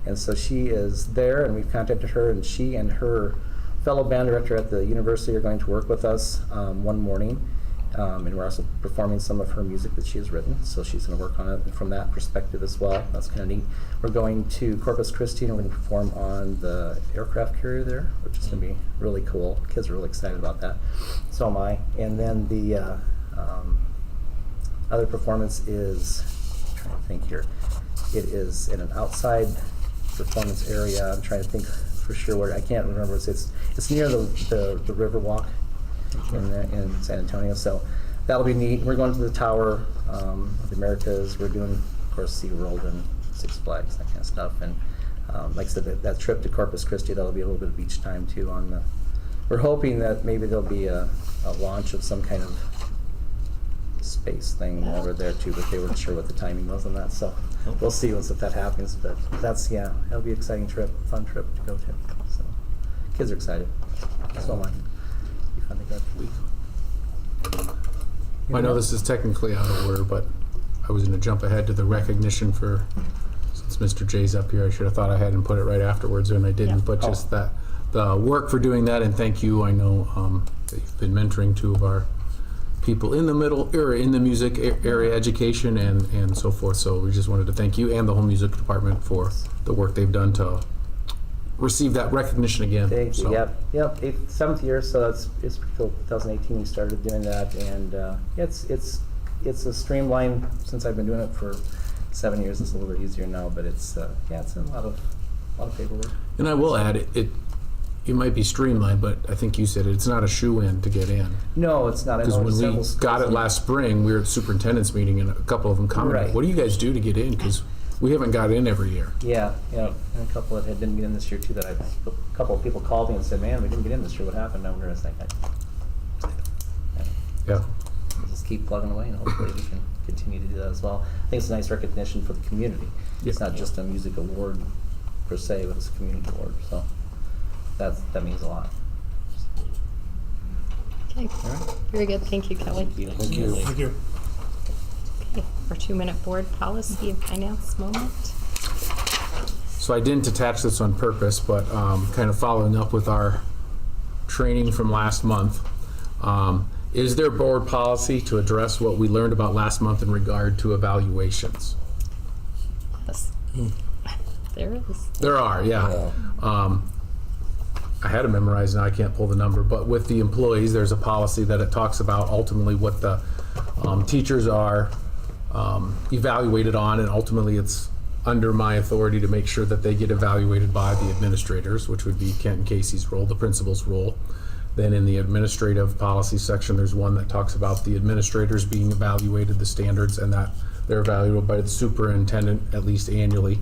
And so she is there, and we've contacted her, and she and her fellow band director at the university are going to work with us one morning. And we're also performing some of her music that she has written, so she's going to work on it from that perspective as well. That's kind of neat. We're going to Corpus Christi, and we're going to perform on the aircraft carrier there, which is going to be really cool. Kids are really excited about that. So am I. And then the other performance is, I'm trying to think here, it is in an outside performance area. I'm trying to think for sure where, I can't remember. It's near the Riverwalk in San Antonio, so that'll be neat. We're going to the Tower of the Americas. We're doing, of course, SeaWorld and Six Flags, that kind of stuff. And like I said, that trip to Corpus Christi, that'll be a little bit of beach time too. We're hoping that maybe there'll be a launch of some kind of space thing over there too, but they weren't sure what the timing was on that, so we'll see if that happens. But that's, yeah, that'll be an exciting trip, fun trip to go to. So kids are excited. So am I. I think that's I know this is technically out of order, but I was going to jump ahead to the recognition for, since Mr. J's up here, I should have thought I had and put it right afterwards, and I didn't, but just that, the work for doing that, and thank you. I know that you've been mentoring two of our people in the middle area, in the music area education and so forth, so we just wanted to thank you and the whole music department for the work they've done to receive that recognition again. Thank you. So. Yep. 7th year, so it's pretty cool. 2018 we started doing that, and it's a streamline. Since I've been doing it for 7 years, it's a little bit easier now. But it's a lot of paperwork. And I will add, it might be streamlined, but I think you said it's not a shoe-in to get in. No, it's not. Because when we got it last spring, we were at the superintendent's meeting, and a couple of them commented, Right. "What do you guys do to get in?" Because we haven't got in every year. Yeah, and a couple that didn't get in this year too. A couple of people called me and said, "Man, we didn't get in this year. What happened?" And we're just like, Yeah. We'll just keep plugging away, and hopefully we can continue to do that as well. I think it's a nice recognition for the community. It's not just a music award per se, but it's a community award. So that means a lot. Okay, All right. very good. Thank you, Kelly. Thank you. Thank you. Okay, our 2-minute board policy and finance moment. So I didn't attach this on purpose, but kind of following up with our training from last month, is there board policy to address what we learned about last month in regard to evaluations? Yes. There is. There are, yeah. I had it memorized, now I can't pull the number, but with the employees, there's a policy that it talks about ultimately what the teachers are evaluated on, and ultimately it's under my authority to make sure that they get evaluated by the administrators, which would be Kent and Casey's role, the principal's role. Then in the administrative policy section, there's one that talks about the administrators being evaluated, the standards, and that they're evaluated by the superintendent at least annually.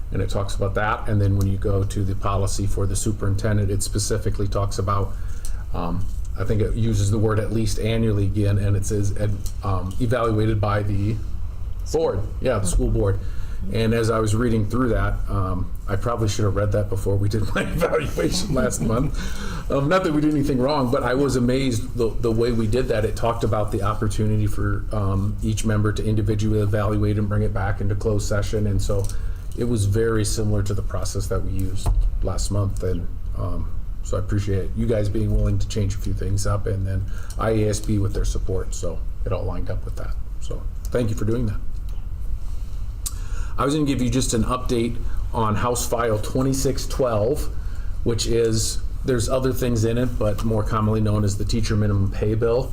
And it talks about that. And then when you go to the policy for the superintendent, it specifically talks about, I think it uses the word at least annually again, and it says evaluated by the board. Yeah, the school board. And as I was reading through that, I probably should have read that before we did my evaluation last month. Not that we did anything wrong, but I was amazed the way we did that. It talked about the opportunity for each member to individually evaluate and bring it back into closed session. And so it was very similar to the process that we used last month. And so I appreciate you guys being willing to change a few things up, and then IASB with their support. So it all lined up with that. So thank you for doing that. I was going to give you just an update on House File 2612, which is, there's other things in it, but more commonly known as the teacher minimum pay bill.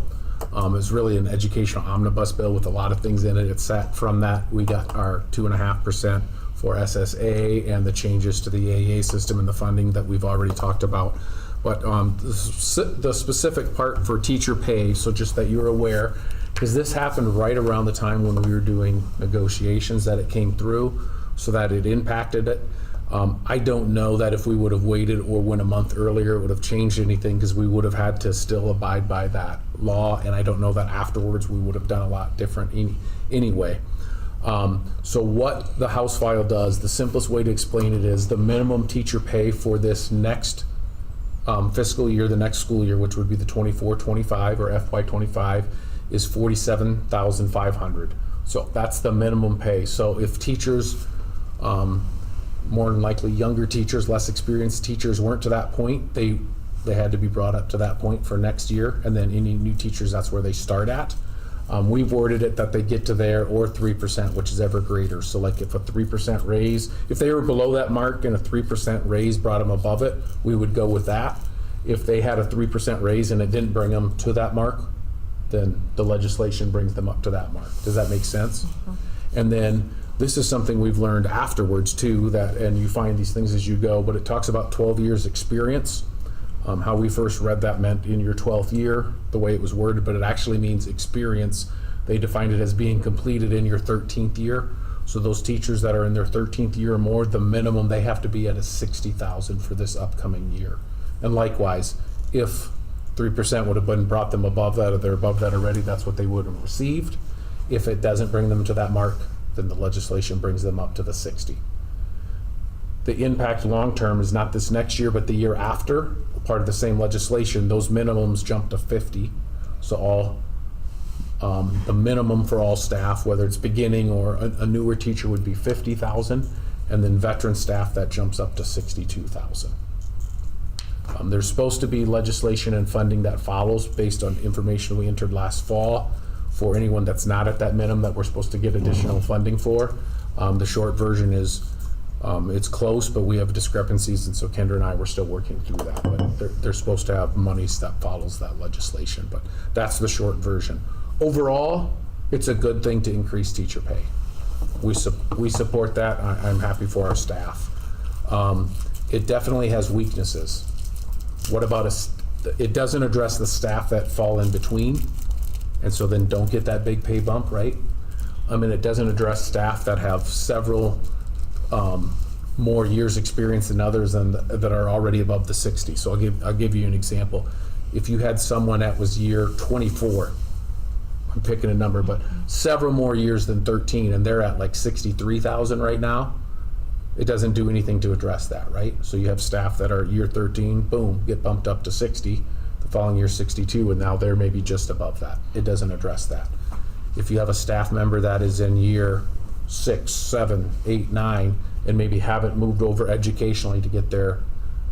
It's really an educational omnibus bill with a lot of things in it. It's set from that. We got our 2.5% for SSA and the changes to the AA system and the funding that we've already talked about. But the specific part for teacher pay, so just that you're aware, because this happened right around the time when we were doing negotiations that it came through, so that it impacted it. I don't know that if we would have waited or went a month earlier, it would have changed anything, because we would have had to still abide by that law, and I don't know that afterwards we would have done a lot different anyway. So what the House File does, the simplest way to explain it is the minimum teacher pay for this next fiscal year, the next school year, which would be the 24-25 or FY25, is $47,500. So that's the minimum pay. So if teachers, more than likely younger teachers, less experienced teachers weren't to that point, they had to be brought up to that point for next year. And then any new teachers, that's where they start at. We've worded it that they get to there or 3%, which is ever greater. So like if a 3% raise, if they were below that mark and a 3% raise brought them above it, we would go with that. If they had a 3% raise and it didn't bring them to that mark, then the legislation brings them up to that mark. Does that make sense? And then this is something we've learned afterwards too, that, and you find these things as you go, but it talks about 12 years experience. How we first read that meant in your 12th year, the way it was worded, but it actually means experience. They defined it as being completed in your 13th year. So those teachers that are in their 13th year or more, the minimum they have to be at is 60,000 for this upcoming year. And likewise, if 3% would have been brought them above that, or they're above that already, that's what they would have received. If it doesn't bring them to that mark, then the legislation brings them up to the 60. The impact long-term is not this next year, but the year after, part of the same legislation, those minimums jump to 50. So all, the minimum for all staff, whether it's beginning or a newer teacher, would be 50,000, and then veteran staff, that jumps up to 62,000. There's supposed to be legislation and funding that follows based on information we entered last fall for anyone that's not at that minimum that we're supposed to get additional funding for. The short version is, it's close, but we have discrepancies, and so Kendra and I were still working through that. But they're supposed to have monies that follows that legislation, but that's the short version. Overall, it's a good thing to increase teacher pay. We support that. I'm happy for our staff. It definitely has weaknesses. What about it doesn't address the staff that fall in between, and so then don't get that big pay bump, right? I mean, it doesn't address staff that have several more years experience than others that are already above the 60. So I'll give you an example. If you had someone that was year 24, I'm picking a number, but several more years than 13, and they're at like 63,000 right now, it doesn't do anything to address that, right? So you have staff that are year 13, boom, get bumped up to 60, the following year 62, and now they're maybe just above that. It doesn't address that. If you have a staff member that is in year 6, 7, 8, 9, and maybe haven't moved over educationally to get their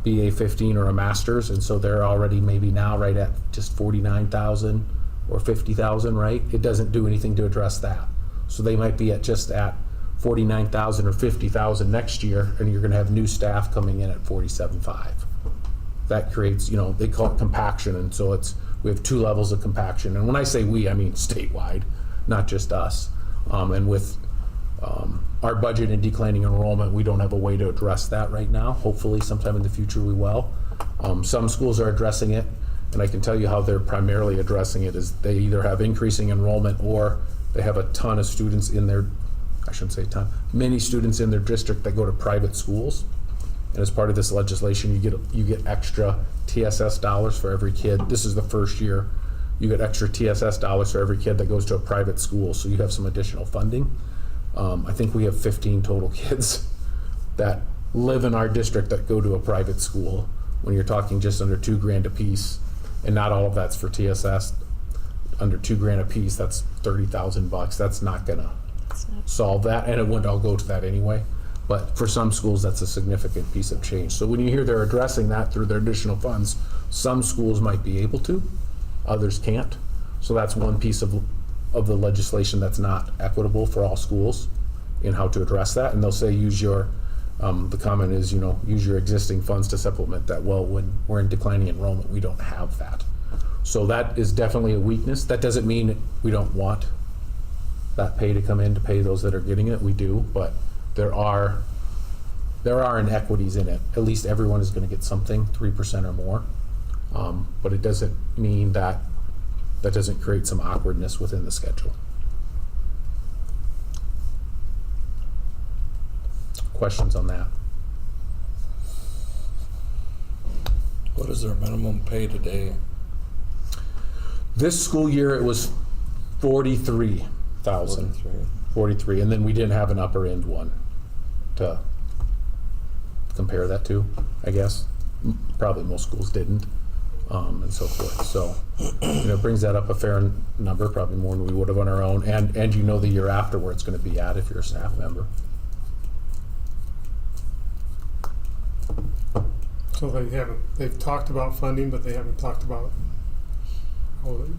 BA 15 or a master's, and so they're already maybe now right at just 49,000 or 50,000, right? It doesn't do anything to address that. So they might be at 49,000 or 50,000 next year, and you're gonna have new staff coming in at 47.5. That creates, they call it compaction, and so we have 2 levels of compaction. And when I say we, I mean statewide, not just us. And with our budget and declining enrollment, we don't have a way to address that right now. Hopefully sometime in the future we will. Some schools are addressing it, and I can tell you how they're primarily addressing it is they either have increasing enrollment or they have a ton of students in their, I shouldn't say ton, many students in their district that go to private schools. And as part of this legislation, you get extra TSS dollars for every kid. This is the first year. You get extra TSS dollars for every kid that goes to a private school, so you have some additional funding. I think we have 15 total kids that live in our district that go to a private school. When you're talking just under $2,000 a piece, and not all of that's for TSS, under $2,000 a piece, that's 30,000 bucks. That's not gonna solve that, and it wouldn't all go to that anyway. But for some schools, that's a significant piece of change. So when you hear they're addressing that through their additional funds, some schools might be able to, others can't. So that's one piece of the legislation that's not equitable for all schools in how to address that. And they'll say use your, the comment is, use your existing funds to supplement that. Well, when we're in declining enrollment, we don't have that. So that is definitely a weakness. That doesn't mean we don't want that pay to come in to pay those that are getting it. We do, but there are inequities in it. At least everyone is going to get something, 3% or more. But it doesn't mean that doesn't create some awkwardness within the schedule. Questions on that? What is their minimum pay today? This school year it was 43,000. 43, and then we didn't have an upper end one to compare that to, I guess. Probably most schools didn't. and so forth. So, it brings that up a fair number, probably more than we would have on our own. And the year after where it's going to be at if you're a staff member. So they've talked about funding, but they haven't talked about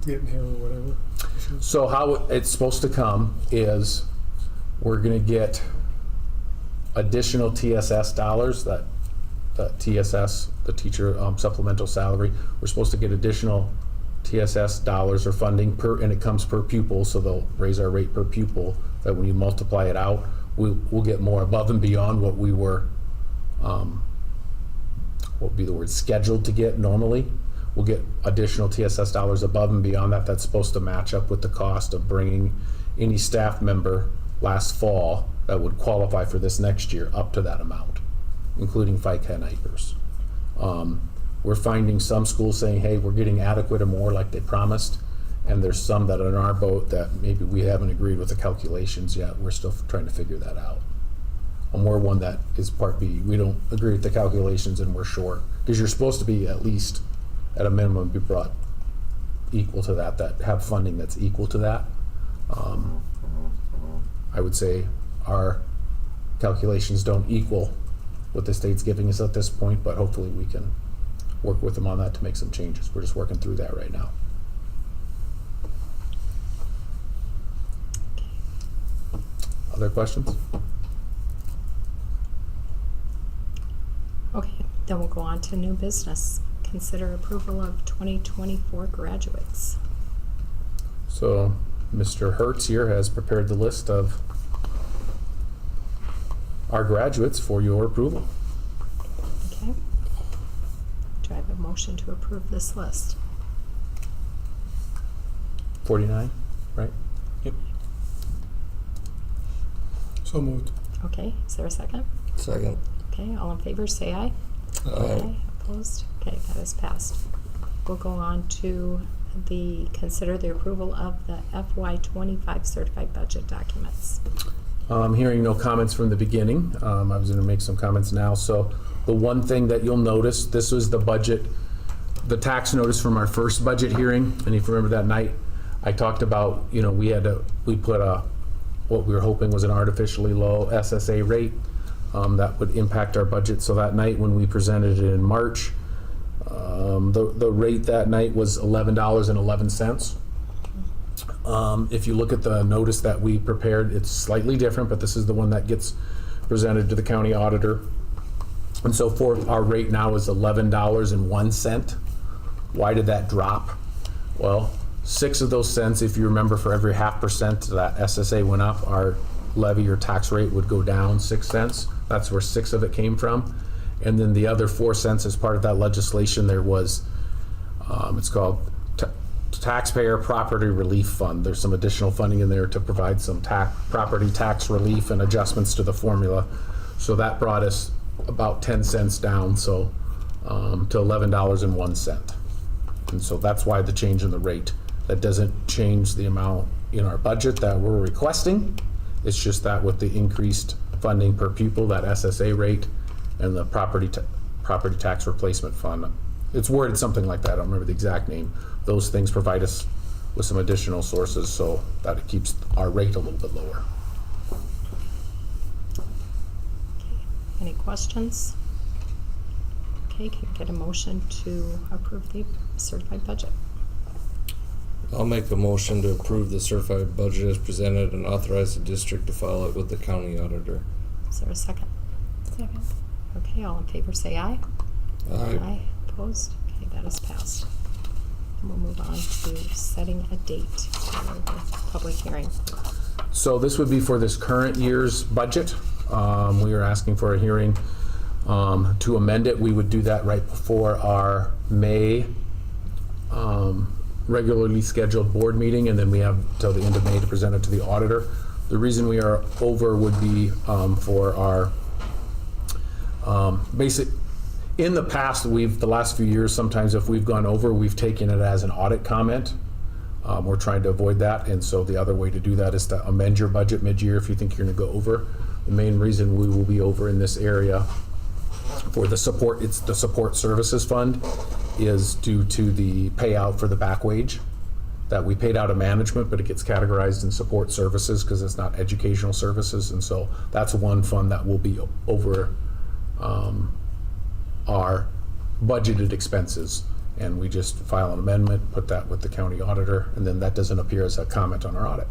getting here or whatever. So how it's supposed to come is we're going to get additional TSS dollars, that TSS, the teacher supplemental salary. We're supposed to get additional TSS dollars or funding and it comes per pupil, so they'll raise our rate per pupil, that when you multiply it out, we'll get more above and beyond what we were, what would be the word, scheduled to get normally. We'll get additional TSS dollars above and beyond that. That's supposed to match up with the cost of bringing any staff member last fall that would qualify for this next year up to that amount, including FICA and IPERS. We're finding some schools saying, hey, we're getting adequate or more like they promised, and there's some that are in our boat that maybe we haven't agreed with the calculations yet. We're still trying to figure that out. And we're one that is Part B. We don't agree with the calculations and we're short, because you're supposed to be at least, at a minimum, be brought equal to that have funding that's equal to that. I would say our calculations don't equal what the state's giving us at this point, but hopefully we can work with them on that to make some changes. We're just working through that right now. Other questions? Okay, then we'll go on to new business. Consider approval of 2024 graduates. So Mr. Hertz here has prepared the list of our graduates for your approval. Okay. Do I have a motion to approve this list? 49, right? Yep. So moved. Okay, is there a second? Second. Okay, all in favor, say aye. Aye. Opposed? Okay, that is passed. We'll go on to consider the approval of the FY25 certified budget documents. Hearing no comments from the beginning, I was going to make some comments now. So the one thing that you'll notice, this was the budget, the tax notice from our first budget hearing. And if you remember that night, I talked about, we put what we were hoping was an artificially low SSA rate that would impact our budget. So that night when we presented it in March, the rate that night was $11.11. If you look at the notice that we prepared, it's slightly different, but this is the one that gets presented to the county auditor. And so forth, our rate now is $11.01. Why did that drop? Well, 6 of those cents, if you remember, for every 0.5% that SSA went up, our levy or tax rate would go down 6 cents. That's where 6 of it came from. And then the other 4 cents as part of that legislation, there was, it's called Taxpayer Property Relief Fund. There's some additional funding in there to provide some property tax relief and adjustments to the formula. So that brought us about 10 cents down, so to $11.01. And so that's why the change in the rate. That doesn't change the amount in our budget that we're requesting. It's just that with the increased funding per pupil, that SSA rate, and the property tax replacement fund. It's worded something like that. I don't remember the exact name. Those things provide us with some additional sources so that it keeps our rate a little bit lower. Okay, any questions? Okay, can I get a motion to approve the certified budget? I'll make a motion to approve the certified budget as presented and authorize the district to file it with the county auditor. Is there a second? Second. Okay, all in favor say aye. Aye. Opposed? Okay, that is passed. And we'll move on to setting a date for the public hearing. So this would be for this current year's budget. We are asking for a hearing to amend it. We would do that right before our May regularly scheduled board meeting, and then we have till the end of May to present it to the auditor. The reason we are over would be for our basic. In the past, the last few years, sometimes if we've gone over, we've taken it as an audit comment. We're trying to avoid that, and so the other way to do that is to amend your budget mid-year if you think you're going to go over. The main reason we will be over in this area for the support, it's the support services fund, is due to the payout for the back wage that we paid out of management, but it gets categorized in support services because it's not educational services. And so that's one fund that will be over our budgeted expenses. And we just file an amendment, put that with the county auditor, and then that doesn't appear as a comment on our audit.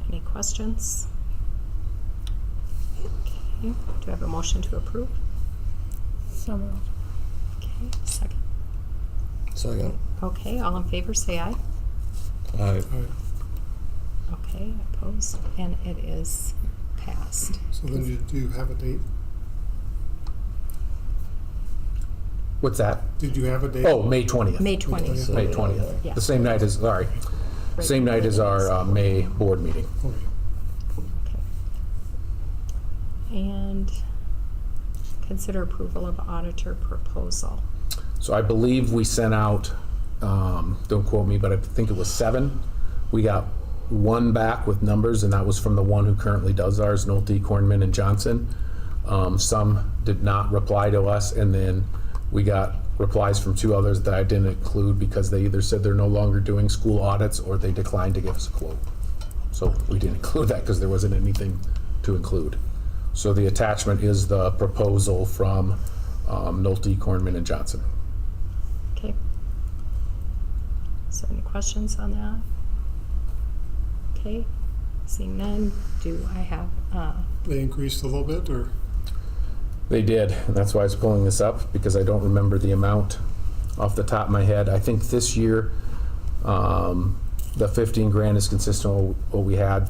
Any questions? Okay, do I have a motion to approve? So moved. Okay, second. Second. Okay, all in favor, say aye. Aye. Okay, opposed, and it is passed. So then you do have a date? What's that? Did you have a date? Oh, May 20th. May 20th. May 20th. Yeah. The same night as, sorry, same night as our May board meeting. Okay. Okay. And consider approval of auditor proposal. So I believe we sent out, don't quote me, but I think it was 7. We got 1 back with numbers, and that was from the one who currently does ours, Nolte, Kornman, and Johnson. Some did not reply to us, and then we got replies from 2 others that I didn't include because they either said they're no longer doing school audits or they declined to give us a quote. So we didn't include that because there wasn't anything to include. So the attachment is the proposal from Nolte, Kornman, and Johnson. Okay. So any questions on that? Okay, seeing none, do I have, They increased a little bit, or? They did, and that's why I was pulling this up, because I don't remember the amount off the top of my head. I think this year, the 15 grand is consistent with what we had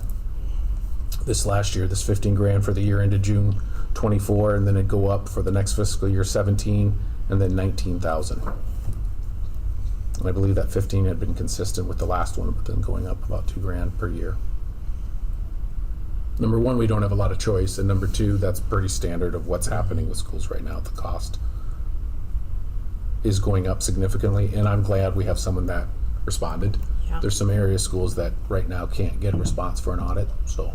this last year, this 15 grand for the year ended June 24, and then it'd go up for the next fiscal year 17, and then 19,000. And I believe that 15 had been consistent with the last one, but then going up about 2 grand per year. Number one, we don't have a lot of choice, and number 2, that's pretty standard of what's happening with schools right now. The cost is going up significantly, and I'm glad we have someone that responded. Yeah. There's some area schools that right now can't get a response for an audit, so.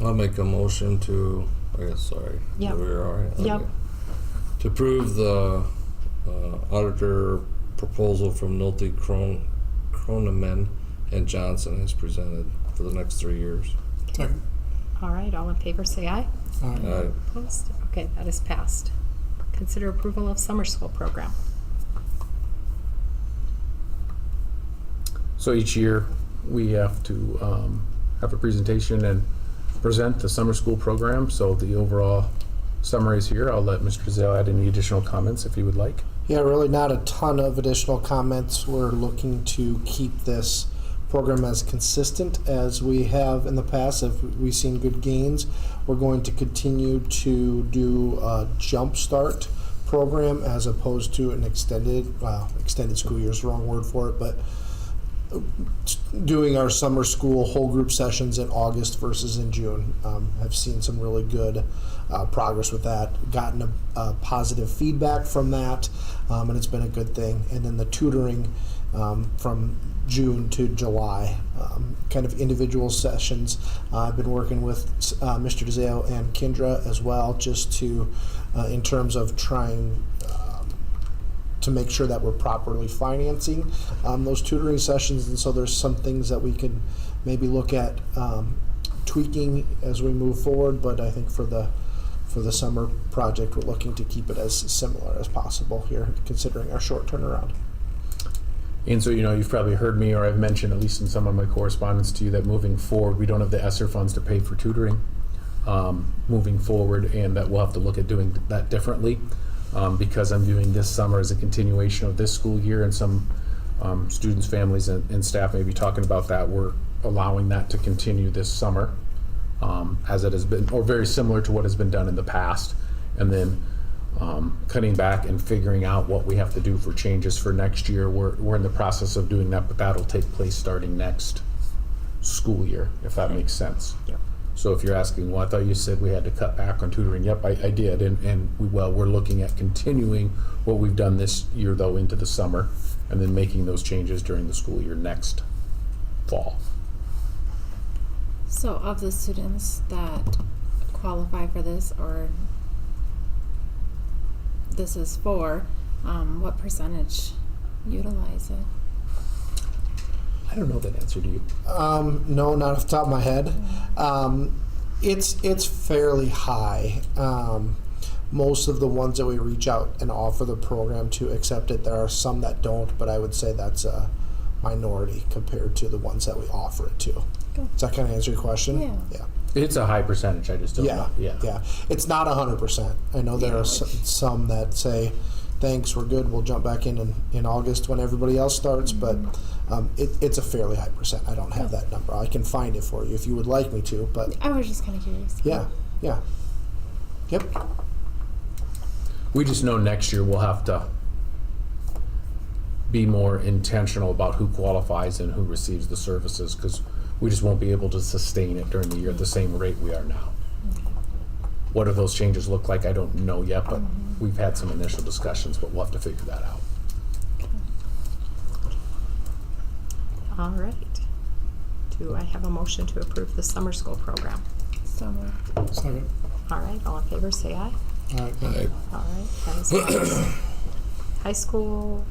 I'll make a motion to, I guess, sorry. Yep. We're all right. Yep. Okay. To approve the auditor proposal from Nolte, Kroneman, and Johnson as presented for the next 3 years. Second. all right, all in favor, say aye. Aye. Opposed? Okay, that is passed. Consider approval of summer school program. So each year, we have to have a presentation and present the summer school program. So the overall summary is here. I'll let Mr. Zale add any additional comments if he would like. Yeah, really not a ton of additional comments. We're looking to keep this program as consistent as we have in the past. If we've seen good gains, we're going to continue to do a jump start program as opposed to an extended school year is the wrong word for it, but doing our summer school whole group sessions in August versus in June. Have seen some really good progress with that, gotten a positive feedback from that, and it's been a good thing. And then the tutoring from June to July, kind of individual sessions. I've been working with Mr. DeZale and Kendra as well, just to, in terms of trying to make sure that we're properly financing those tutoring sessions. And so there's some things that we can maybe look at tweaking as we move forward. But I think for the summer project, we're looking to keep it as similar as possible here, considering our short turnaround. And so, you've probably heard me, or I've mentioned, at least in some of my correspondence to you, that moving forward, we don't have the ESSER funds to pay for tutoring moving forward, and that we'll have to look at doing that differently because I'm viewing this summer as a continuation of this school year, and some students, families, and staff may be talking about that. We're allowing that to continue this summer as it has been, or very similar to what has been done in the past, and then cutting back and figuring out what we have to do for changes for next year. We're in the process of doing that, but that'll take place starting next school year, if that makes sense. Yep. So if you're asking, well, I thought you said we had to cut back on tutoring. Yep, I did, and we're looking at continuing what we've done this year, though, into the summer, and then making those changes during the school year next fall. So of the students that qualify for this, or this is for, what percentage utilize it? I don't know that answer, do you? No, not off the top of my head. It's fairly high. Most of the ones that we reach out and offer the program to accept it. There are some that don't, but I would say that's a minority compared to the ones that we offer it to. Good. Does that kind of answer your question? Yeah. Yeah. It's a high percentage, I just don't know. Yeah. It's not 100%. I know there are some that say, thanks, we're good, we'll jump back in August when everybody else starts, but it's a fairly high percent. I don't have that number. I can find it for you if you would like me to, but I was just kind of curious. yeah. Yep. We just know next year we'll have to be more intentional about who qualifies and who receives the services, because we just won't be able to sustain it during the year at the same rate we are now. What do those changes look like? I don't know yet, but we've had some initial discussions, but we'll have to figure that out. All right. Do I have a motion to approve the summer school program? So moved. Second. All right, all in favor, say aye. All right. Aye. All right, that is passed. High school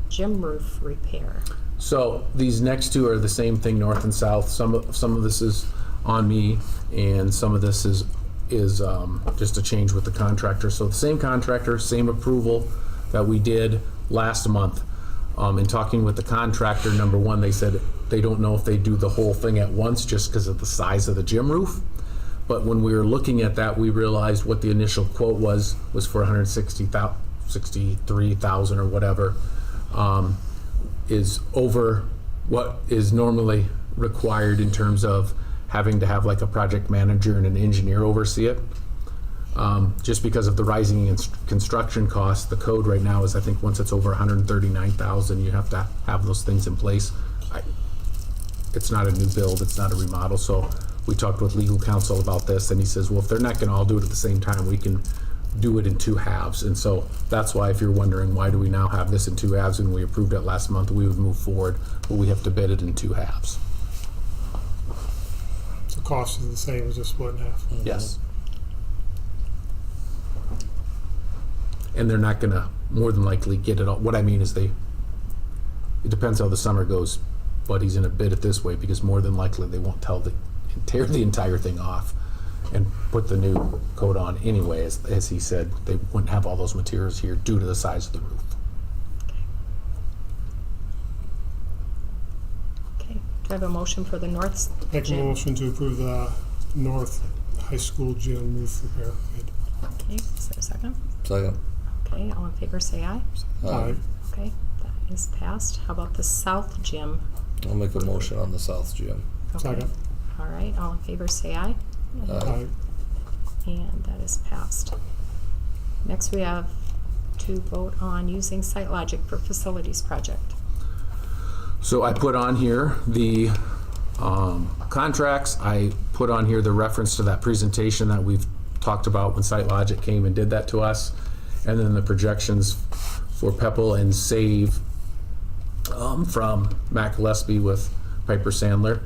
gym roof repair. So these next two are the same thing, north and south. Some of this is on me, and some of this is just a change with the contractor. So the same contractor, same approval that we did last month. In talking with the contractor, number one, they said they don't know if they do the whole thing at once just because of the size of the gym roof. But when we were looking at that, we realized what the initial quote was for $163,000 or whatever, is over what is normally required in terms of having to have like a project manager and an engineer oversee it. Just because of the rising construction costs, the code right now is, I think once it's over 139,000, you have to have those things in place. It's not a new build, it's not a remodel, so we talked with legal counsel about this, and he says, well, if they're not gonna all do it at the same time, we can do it in two halves. And so that's why, if you're wondering why do we now have this in two halves, and we approved it last month, we would move forward, but we have to bid it in two halves. So cost is the same as just split in half. Yes. And they're not gonna more than likely get it all. What I mean is it depends how the summer goes, but he's gonna bid it this way because more than likely they won't tear the entire thing off and put the new coat on anyway. As he said, they wouldn't have all those materials here due to the size of the roof. Okay, do I have a motion for the north Make a gym? motion to approve the North High School gym roof repair bid. Okay, is there a second? Second. Okay, all in favor, say aye. Aye. Okay, that is passed. How about the south gym? I'll make a motion on the South Gym. Okay. Second. All right, all in favor, say aye. Aye. And that is passed. Next, we have to vote on using SiteLogic for facilities project. So I put on here the contracts. I put on here the reference to that presentation that we've talked about when SiteLogic came and did that to us, and then the projections for Pepple and Save from Matt Gillespie with Piper Sandler.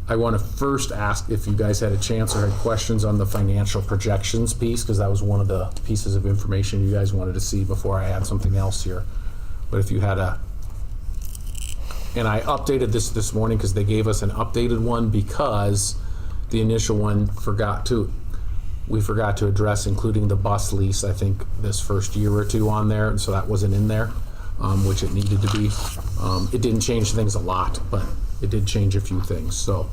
I want to first ask if you guys had a chance or had questions on the financial projections piece, because that was one of the pieces of information you guys wanted to see before I add something else here. But if you had and I updated this morning because they gave us an updated one because the initial one we forgot to address including the bus lease, I think, this first year or two on there, and so that wasn't in there, which it needed to be. It didn't change things a lot, but it did change a few things. So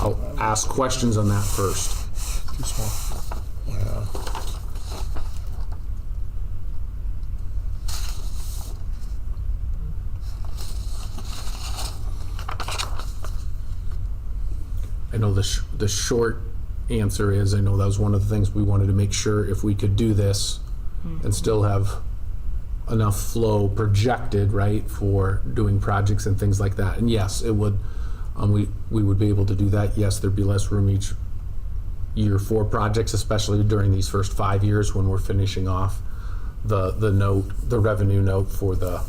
I'll ask questions on that first. Too small. Yeah. I know the short answer is, I know that was one of the things we wanted to make sure if we could do this and still have enough flow projected, right, for doing projects and things like that. And yes, it would, we would be able to do that. Yes, there'd be less room each year for projects, especially during these first 5 years when we're finishing off the revenue note for the,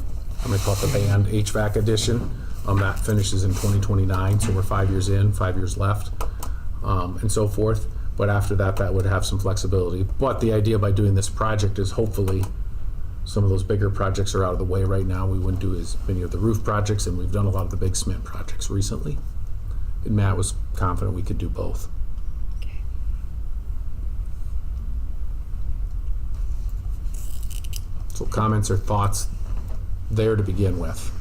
I'm gonna call it the band HVAC edition. That finishes in 2029, so we're 5 years in, 5 years left, and so forth. But after that, that would have some flexibility. But the idea by doing this project is hopefully some of those bigger projects are out of the way right now. We wouldn't do as many of the roof projects, and we've done a lot of the big cement projects recently. And Matt was confident we could do both. Okay. So comments or thoughts there to begin with?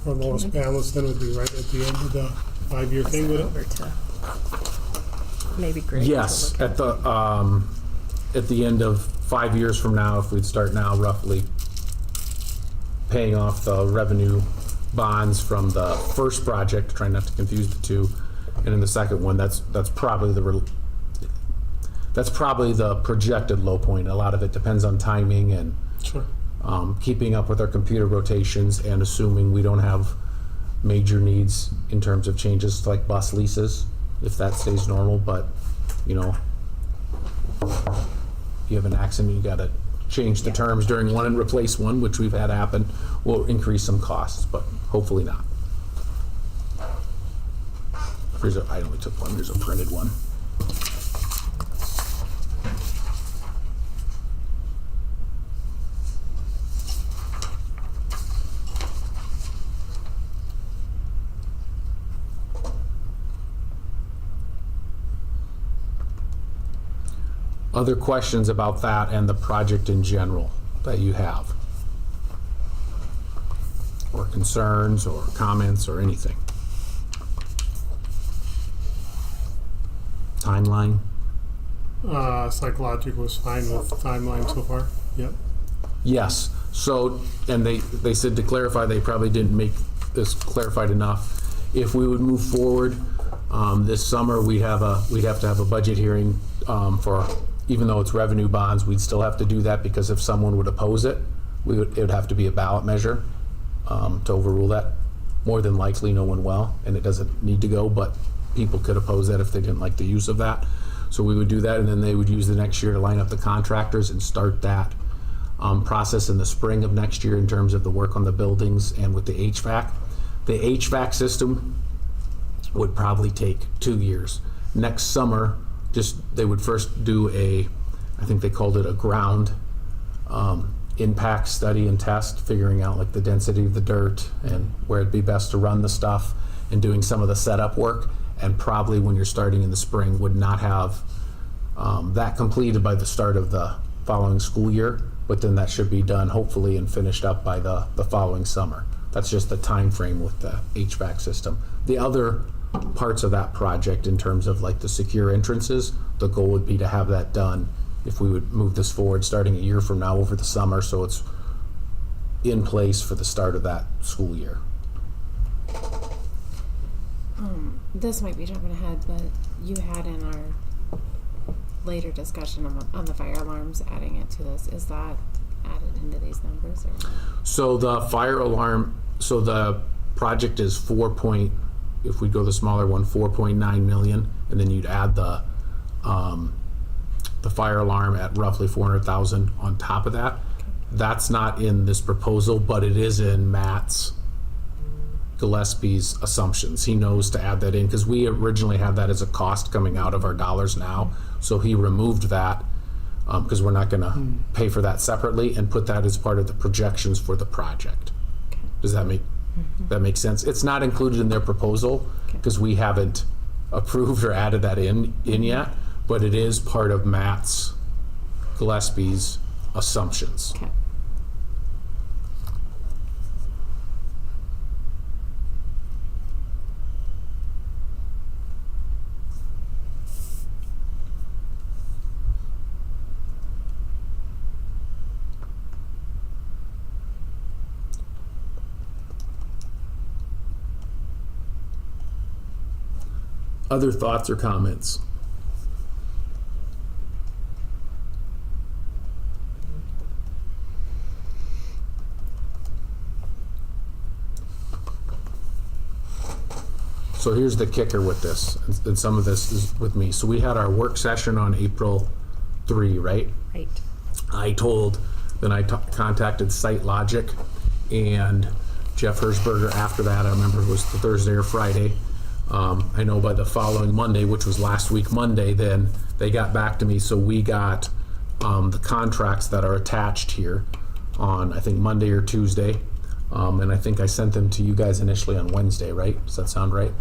Our lowest balance then would be right at the end of the 5-year thing, would it? Over to maybe Greg. to Yes, look at the end of 5 years from now, if we'd start now roughly paying off the revenue bonds from the first project, trying not to confuse the two, and in the second one, that's probably the projected low point. A lot of it depends on timing and Sure. keeping up with our computer rotations and assuming we don't have major needs in terms of changes like bus leases, if that stays normal. But, you know, you have an accident, you gotta change the terms during one and replace one, which we've had happen, will increase some costs, but hopefully not. I only took one, there's a printed one. Other questions about that and the project in general that you have? Or concerns or comments or anything? Timeline? Psychological was fine with timeline so far. Yep. Yes. So, and they said to clarify, they probably didn't make this clarified enough. If we would move forward this summer, we'd have to have a budget hearing for, even though it's revenue bonds, we'd still have to do that because if someone would oppose it, it would have to be a ballot measure to overrule that. More than likely, no one will, and it doesn't need to go, but people could oppose that if they didn't like the use of that. So we would do that, and then they would use the next year to line up the contractors and start that process in the spring of next year in terms of the work on the buildings and with the HVAC. The HVAC system would probably take 2 years. Next summer, they would first do I think they called it a ground impact study and test, figuring out like the density of the dirt and where it'd be best to run the stuff and doing some of the setup work. And probably when you're starting in the spring would not have that completed by the start of the following school year, but then that should be done hopefully and finished up by the following summer. That's just the time frame with the HVAC system. The other parts of that project in terms of like the secure entrances, the goal would be to have that done if we would move this forward starting a year from now over the summer, so it's in place for the start of that school year. This might be jumping ahead, but you had in our later discussion on the fire alarms, adding it to this. Is that added into these numbers? Or? So the fire alarm, so the project is if we go the smaller one, 4.9 million, and then you'd add the fire alarm at roughly 400,000 on top of that. That's not in this proposal, but it is in Matt's Gillespie's assumptions. He knows to add that in because we originally had that as a cost coming out of our dollars now. So he removed that because we're not going to pay for that separately and put that as part of the projections for the project. Does that make sense? It's not included in their proposal because we haven't approved or added that in yet, but it is part of Matt's Gillespie's assumptions. Okay. Other thoughts or comments? So here's the kicker with this, and some of this is with me. So we had our work session on April 3, right? Right. Then I contacted SiteLogic and Jeff Hersberger after that. I remember it was the Thursday or Friday. I know by the following Monday, which was last week Monday, then they got back to me. So we got the contracts that are attached here on, I think, Monday or Tuesday. And I think I sent them to you guys initially on Wednesday, right? Does that sound right?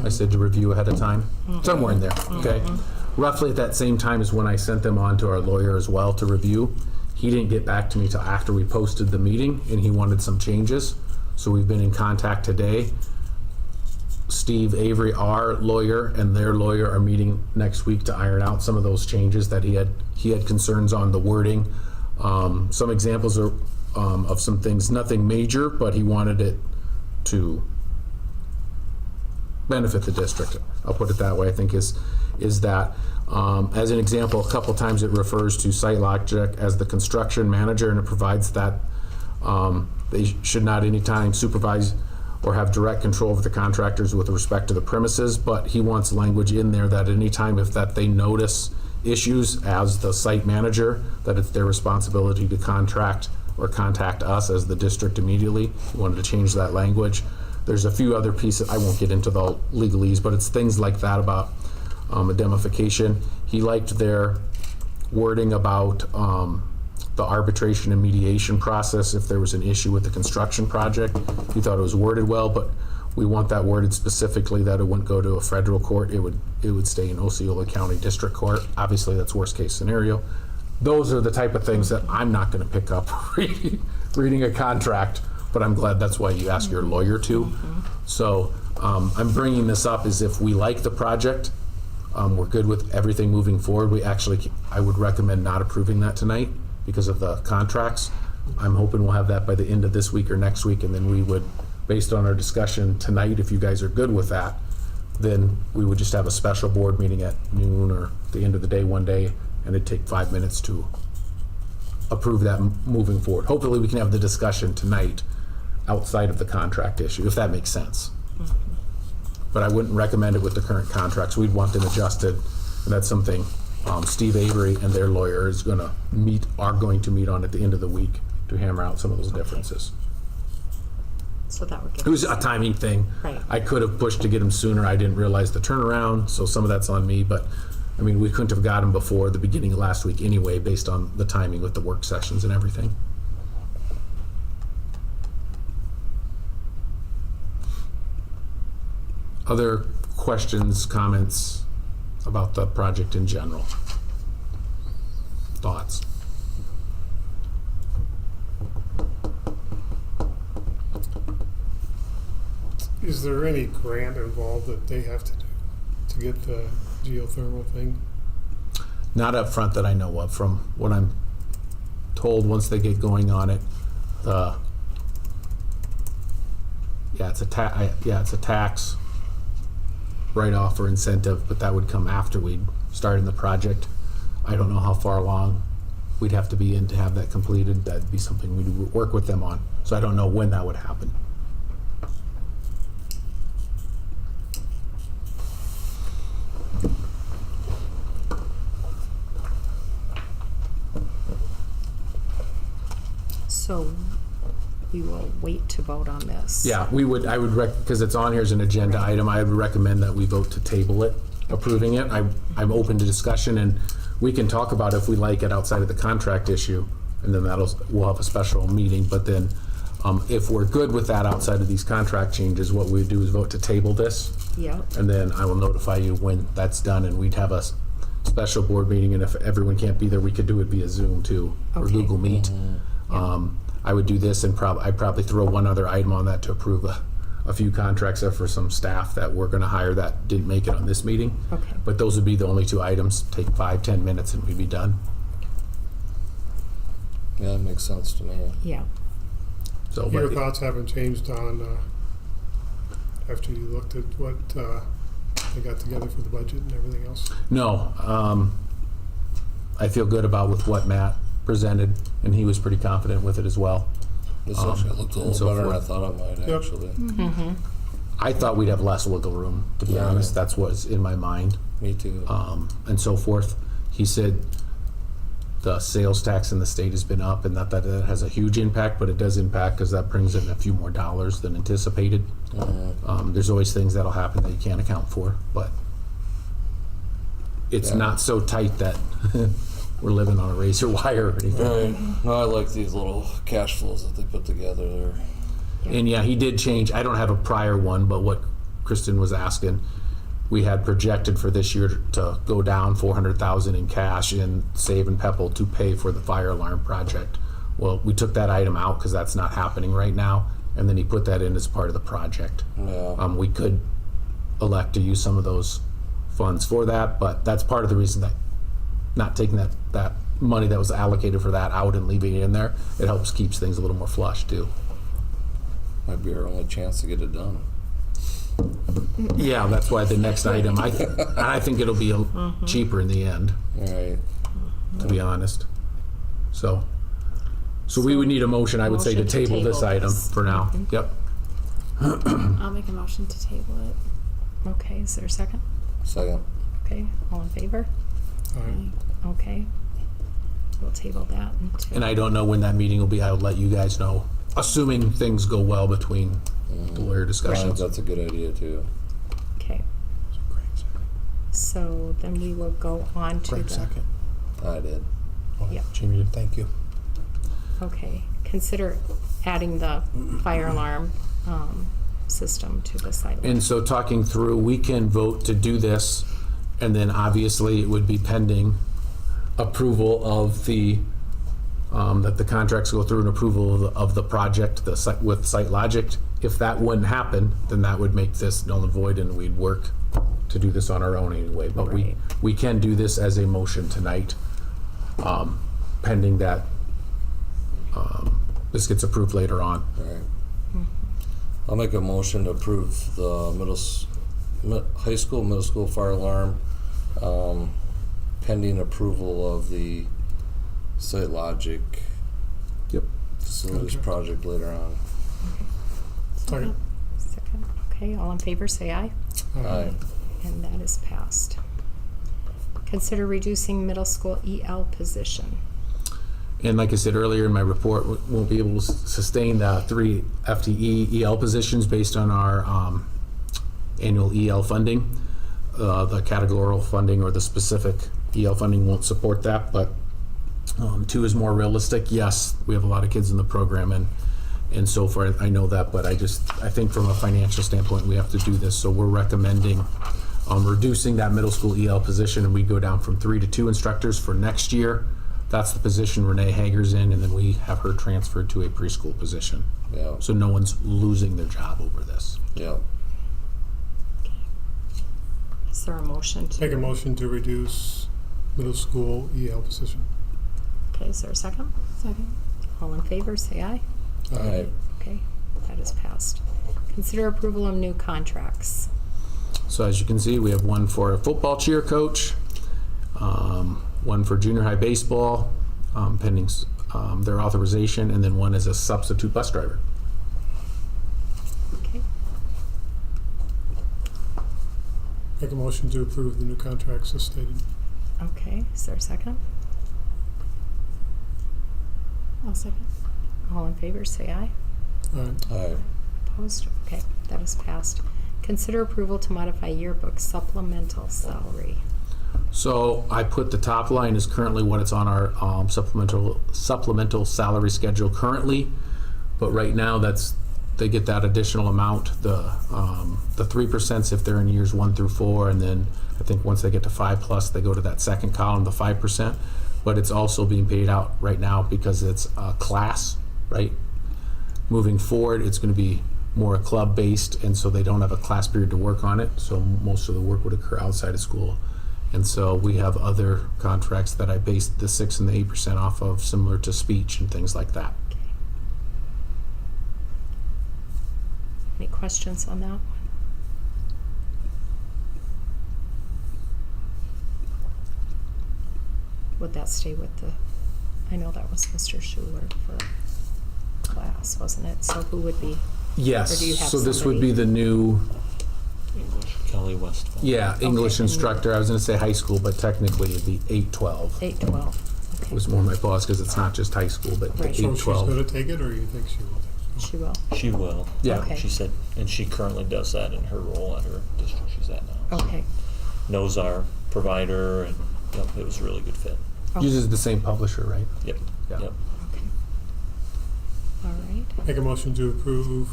I said to review ahead of time? Somewhere in there, okay? Roughly at that same time is when I sent them on to our lawyer as well to review. He didn't get back to me till after we posted the meeting, and he wanted some changes. So we've been in contact today. Steve Avery, our lawyer, and their lawyer are meeting next week to iron out some of those changes that he had concerns on the wording. Some examples are of some things, nothing major, but he wanted it to benefit the district. I'll put it that way. I think is that as an example, a couple times it refers to SiteLogic as the construction manager, and it provides that they should not anytime supervise or have direct control over the contractors with respect to the premises, but he wants language in there that anytime if that they notice issues as the site manager, that it's their responsibility to contract or contact us as the district immediately. We wanted to change that language. There's a few other pieces, I won't get into the legalese, but it's things like that about indemnification. He liked their wording about the arbitration and mediation process if there was an issue with the construction project. He thought it was worded well, but we want that worded specifically that it wouldn't go to a federal court. It would stay in Osceola County District Court. Obviously, that's worst case scenario. Those are the type of things that I'm not going to pick up reading a contract, but I'm glad that's why you ask your lawyer to. So I'm bringing this up as if we like the project. We're good with everything moving forward. I would recommend not approving that tonight because of the contracts. I'm hoping we'll have that by the end of this week or next week, and then we would, based on our discussion tonight, if you guys are good with that, then we would just have a special board meeting at noon or the end of the day one day, and it'd take 5 minutes to approve that moving forward. Hopefully we can have the discussion tonight outside of the contract issue, if that makes sense. But I wouldn't recommend it with the current contracts. We'd want them adjusted, and that's something Steve Avery and their lawyer are going to meet on at the end of the week to hammer out some of those differences. So that would give It was us- a timing thing. Right. I could have pushed to get them sooner. I didn't realize the turnaround, so some of that's on me, but I mean, we couldn't have got them before the beginning of last week anyway, based on the timing with the work sessions and everything. Other questions, comments about the project in general? Thoughts? Is there any grant involved that they have to do to get the geothermal thing? Not up front that I know of. From what I'm told, once they get going on it, it's a tax write-off or incentive, but that would come after we'd started the project. I don't know how far along we'd have to be in to have that completed. That'd be something we'd work with them on. So I don't know when that would happen. So we will wait to vote on this. Yeah, I would because it's on here as an agenda item, I would recommend that we vote to table it, approving it. I'm open to discussion, and we can talk about if we like it outside of the contract issue, and then we'll have a special meeting. But then if we're good with that outside of these contract changes, what we do is vote to table this. Yep. And then I will notify you when that's done, and we'd have a special board meeting, and if everyone can't be there, we could do it via Zoom too, or Okay. Google Meet. I would do this, and I'd probably throw one other item on that to approve a few contracts for some staff that we're gonna hire that didn't make it on this meeting. Okay. But those would be the only two items, take 5-10 minutes and we'd be done. Yeah, that makes sense to me. Yeah. So, Your but thoughts haven't changed on, after you looked at what they got together for the budget and everything else? no, I feel good about with what Matt presented, and he was pretty confident with it as well. This actually looked a and little so better than I forth. thought it might, Yep. actually. I thought we'd have less wiggle room, to be Yeah. honest. That's what's in my mind. Me too. And so forth. He said the sales tax in the state has been up, and not that it has a huge impact, but it does impact because that brings in a few more dollars than anticipated. There's always things that'll happen that you can't account for, but it's Yeah. not so tight that we're living on a razor wire or anything. Right. No, I like these little cash flows that they put together there. And yeah, he did change. I don't have a prior one, but what Kristen was asking, we had projected for this year to go down 400,000 in cash in Save and Pepple to pay for the fire alarm project. Well, we took that item out because that's not happening right now, and then he put that in as part of the project. Yeah. We could elect to use some of those funds for that, but that's part of the reason that not taking that money that was allocated for that out and leaving it in there, it helps keeps things a little more flush too. Might be our only chance to get it done. Yeah, that's why the next item, I think it'll be cheaper in the end, All right. to be honest. So we would need a motion, I would say, to Motion to table this table item this. for now. Yep. I'll make a motion to table it. Okay, is there a second? Second. Okay, all in favor? Okay. We'll table that until. And I don't know when that meeting will be. I'll let you guys know, assuming things go well between the lawyer I think discussions. that's a good idea too. Okay, so then we will go on to Craig, the. second. I did. Oh, Yep. Jamie did. Thank you. Okay, consider adding the fire alarm system to the site. And so talking through, we can vote to do this, and then obviously it would be pending approval of the, that the contracts go through and approval of the project, the site, with SiteLogic. If that wouldn't happen, then that would make this null and void, and we'd work to do this on our own anyway. But Right. we can do this as a motion tonight, pending that this gets approved later on. All right. I'll make a motion to approve the high school, middle school fire alarm, pending approval of the SiteLogic Yep. facilities project later on. Second. Second, okay, all in favor, say aye. Aye. And that is passed. Consider reducing middle school EL position. And like I said earlier in my report, we won't be able to sustain the 3 FTE EL positions based on our annual EL funding. The categorical funding or the specific EL funding won't support that, but 2 is more realistic. Yes, we have a lot of kids in the program, and so far I know that, but I think from a financial standpoint, we have to do this. So we're recommending reducing that middle school EL position, and we go down from 3 to 2 instructors for next year. That's the position Renee Hager's in, and then we have her transferred to a preschool position. Yeah. So no one's losing their job over this. Yeah. Is there a motion to? Make a motion to reduce middle school EL position. Okay, is there a second? Second. All in favor, say aye. Aye. Okay, that is passed. Consider approval of new contracts. So as you can see, we have one for a football cheer coach, one for junior high baseball, pending their authorization, and then one as a substitute bus driver. Okay, Make a motion to approve the new contracts as stated. okay, is there a second? I'll second. All in favor, say aye. Aye. Opposed? Okay, that is passed. Consider approval to modify yearbook supplemental salary. So I put the top line is currently what it's on our supplemental salary schedule currently, but right now they get that additional amount, the 3% if they're in years 1 through 4, and then I think once they get to 5+, they go to that second column, the 5%. But it's also being paid out right now because it's a class, right? Moving forward, it's going to be more club-based, and so they don't have a class period to work on it, so most of the work would occur outside of school. And so we have other contracts that I based the 6 and the 8% off of, similar to speech and things like that. Any questions on that one? Would that stay with the, I know that was Mr. Schuler for class, wasn't it? So who would be? Yes, Or do you have so this would somebody? be the new, English, Kelly Westphal. yeah, English Okay. instructor. I was going to say high school, but technically it'd be 8-12. 8-12, was more my boss, because it's not just high school, but Right. So 8, she's 12. gonna take it, or you think she will take it? She will. She will. Yeah. Okay. She said, and she currently does that in her role at her district she's at now. Okay. Knows our provider, and yep, it was a really good fit. Okay. Uses the same publisher, right? Yep. Yeah. Yep. Okay. All right. Make a motion to approve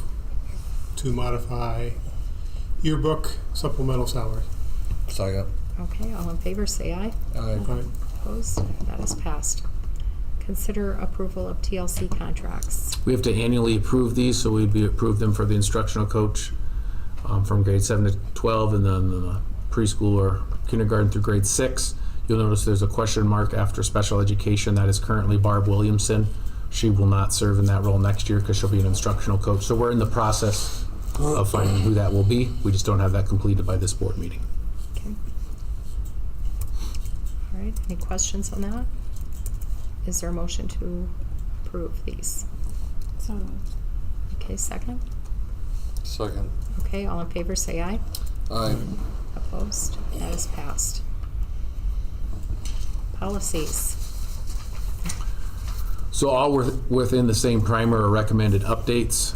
to modify yearbook supplemental salary. Second. Okay, all in favor, say aye. Aye. Aye. Opposed? That is passed. Consider approval of TLC contracts. We have to annually approve these, so we'd be approve them for the instructional coach from grade 7 to 12, and then the preschool or kindergarten through grade 6. You'll notice there's a question mark after special education. That is currently Barb Williamson. She will not serve in that role next year because she'll be an instructional coach. So we're in the process of finding who that will be. We just don't have that completed by this board meeting. Okay. All right, any questions on that? Is there a motion to approve these? So moved. Okay, second. Second. Okay, all in favor, say aye. Aye. Opposed? That is passed. Policies. So all within the same primer or recommended updates.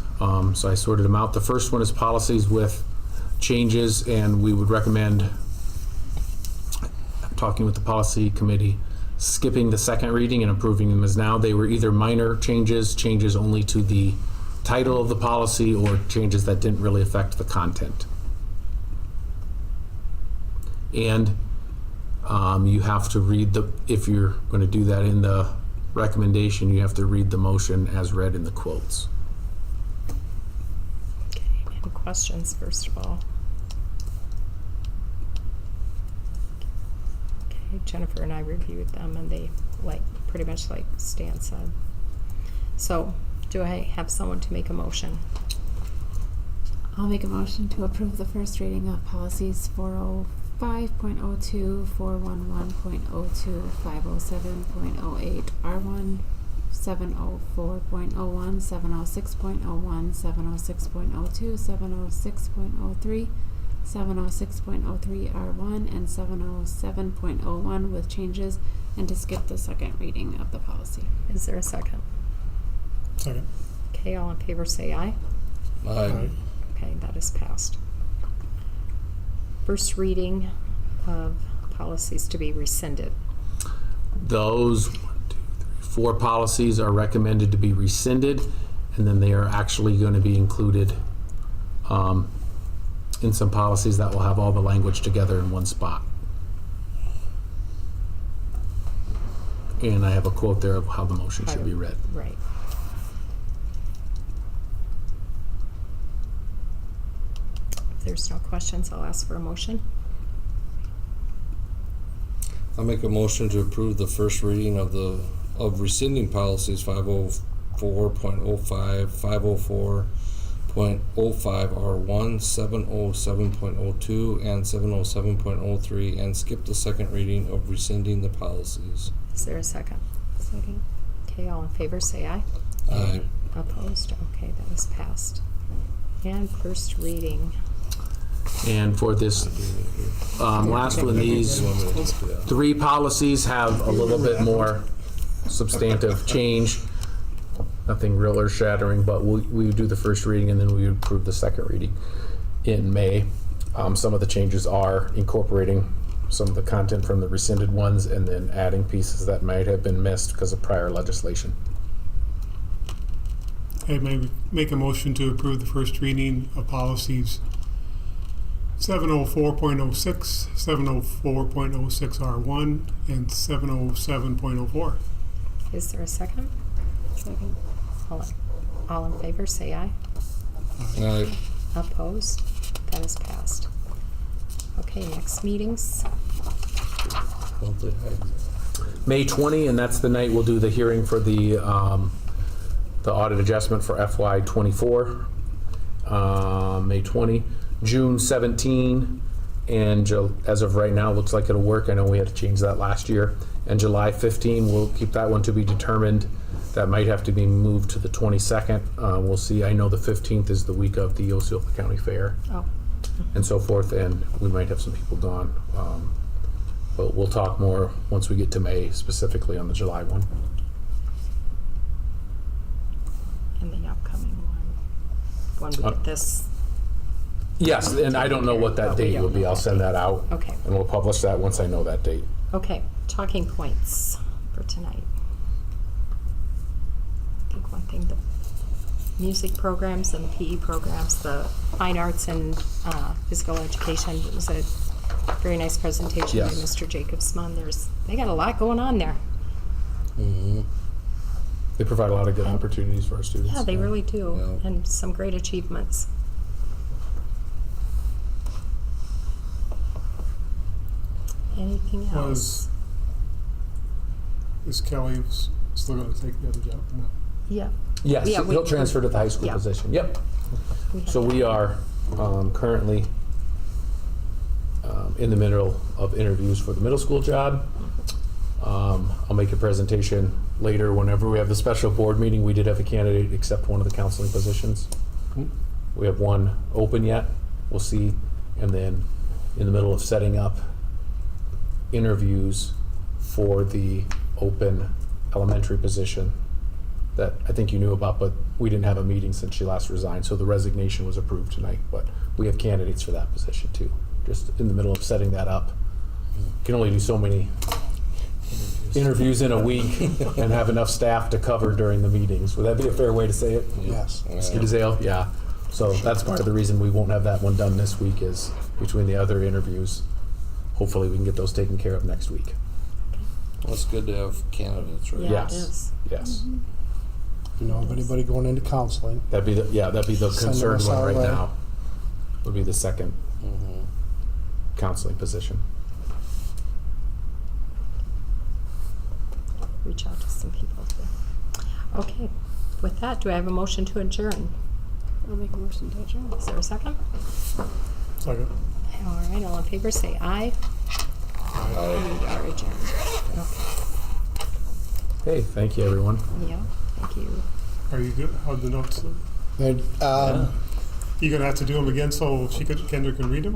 So I sorted them out. The first one is policies with changes, and we would recommend, talking with the policy committee, skipping the second reading and approving them as now. They were either minor changes, changes only to the title of the policy, or changes that didn't really affect the content. And you have to read if you're going to do that in the recommendation, you have to read the motion as read in the quotes. Okay, any questions, first of all? Okay, Jennifer and I reviewed them, and they pretty much like Stan said. So, do I have someone to make a motion? I'll make a motion to approve the first reading of policies 405.02, 411.02, 507.08, R1, 704.01, 706.01, 706.02, 706.03, 706.03 R1, and 707.01 with changes, and to skip the second reading of the policy. Is there a second? Second. Okay, all in favor say aye. Aye. Okay, that is passed. First reading of policies to be rescinded. Those 4 policies are recommended to be rescinded, and then they are actually going to be included in some policies that will have all the language together in one spot. And I have a quote there of how the motion should be read. Right. If there's no questions, I'll ask for a motion. I'll make a motion to approve the first reading of rescinding policies 504.05, 504.05 R1, 707.02, and 707.03, and skip the second reading of rescinding the policies. Is there a second? Second. Okay, all in favor say aye. Aye. Opposed? Okay, that is passed. And first reading. And for this last one, these 3 policies have a little bit more substantive change. Nothing real or shattering, but we would do the first reading and then we would approve the second reading in May. Some of the changes are incorporating some of the content from the rescinded ones and then adding pieces that might have been missed because of prior legislation. I may make a motion to approve the first reading of policies 704.06, 704.06 R1, and 707.04. Is there a second? Second. All in favor say aye. Aye. Opposed? That is passed. Okay, next meetings. May 20, and that's the night we'll do the hearing for the audit adjustment for FY '24. May 20. June 17, and as of right now, looks like it'll work. I know we had to change that last year. And July 15, we'll keep that one to be determined. That might have to be moved to the 22nd. We'll see. I know the 15th is the week of the Osceola County Fair Oh, and so forth, and we might have some people gone. But we'll talk more once we get to May, specifically on the July one. And the upcoming one, when we get this, Yes, and I don't know what that But we date don't will be. know I'll that send that out. okay. And we'll publish that once I know that date. Okay, talking points for tonight. I think one thing, the music programs and PE programs, the fine arts and physical education, it was a very nice presentation by Yes. Mr. Jacobsman. They got a lot going on there. Mm-hmm. They provide a lot of good opportunities for our students. Yeah, they really do, Yeah. and some great achievements. Anything else? Is Kelly still gonna take the other job or not? Yeah. Yes, Yeah, he'll transfer to the high school yeah. position. Yep. have So we that. are currently in the middle of interviews for the middle school job. I'll make a presentation later whenever we have the special board meeting. We did have a candidate accept one of the counseling positions. We have one open yet. We'll see. And then in the middle of setting up interviews for the open elementary position that I think you knew about, but we didn't have a meeting since she last resigned, so the resignation was approved tonight. But we have candidates for that position too. Just in the middle of setting that up. Can only do so many interviews in a week and have enough staff to cover during the meetings. Would that be a fair way to say it? Yes. Mr. DeZale? Yeah. So that's part of the reason we won't have that one done this week is between the other interviews. Hopefully we can get those taken care of next week. Well, it's good to have candidates, right? Yeah, Yes. it is. Yes. If you know of anybody going into counseling, That'd be the Send concerned us one our right way. now. Would be the second Mm-hmm. counseling position. Reach out to some people. Okay, with that, do I have a motion to adjourn? I'll make a motion to adjourn. Is there a second? Second. All right, all in favor, say aye. We are adjourned. Hey, thank you, everyone. Okay, yeah, thank you. Are you good? How'd the notes look? they'd, You gonna have to do them again so Kendra can read them?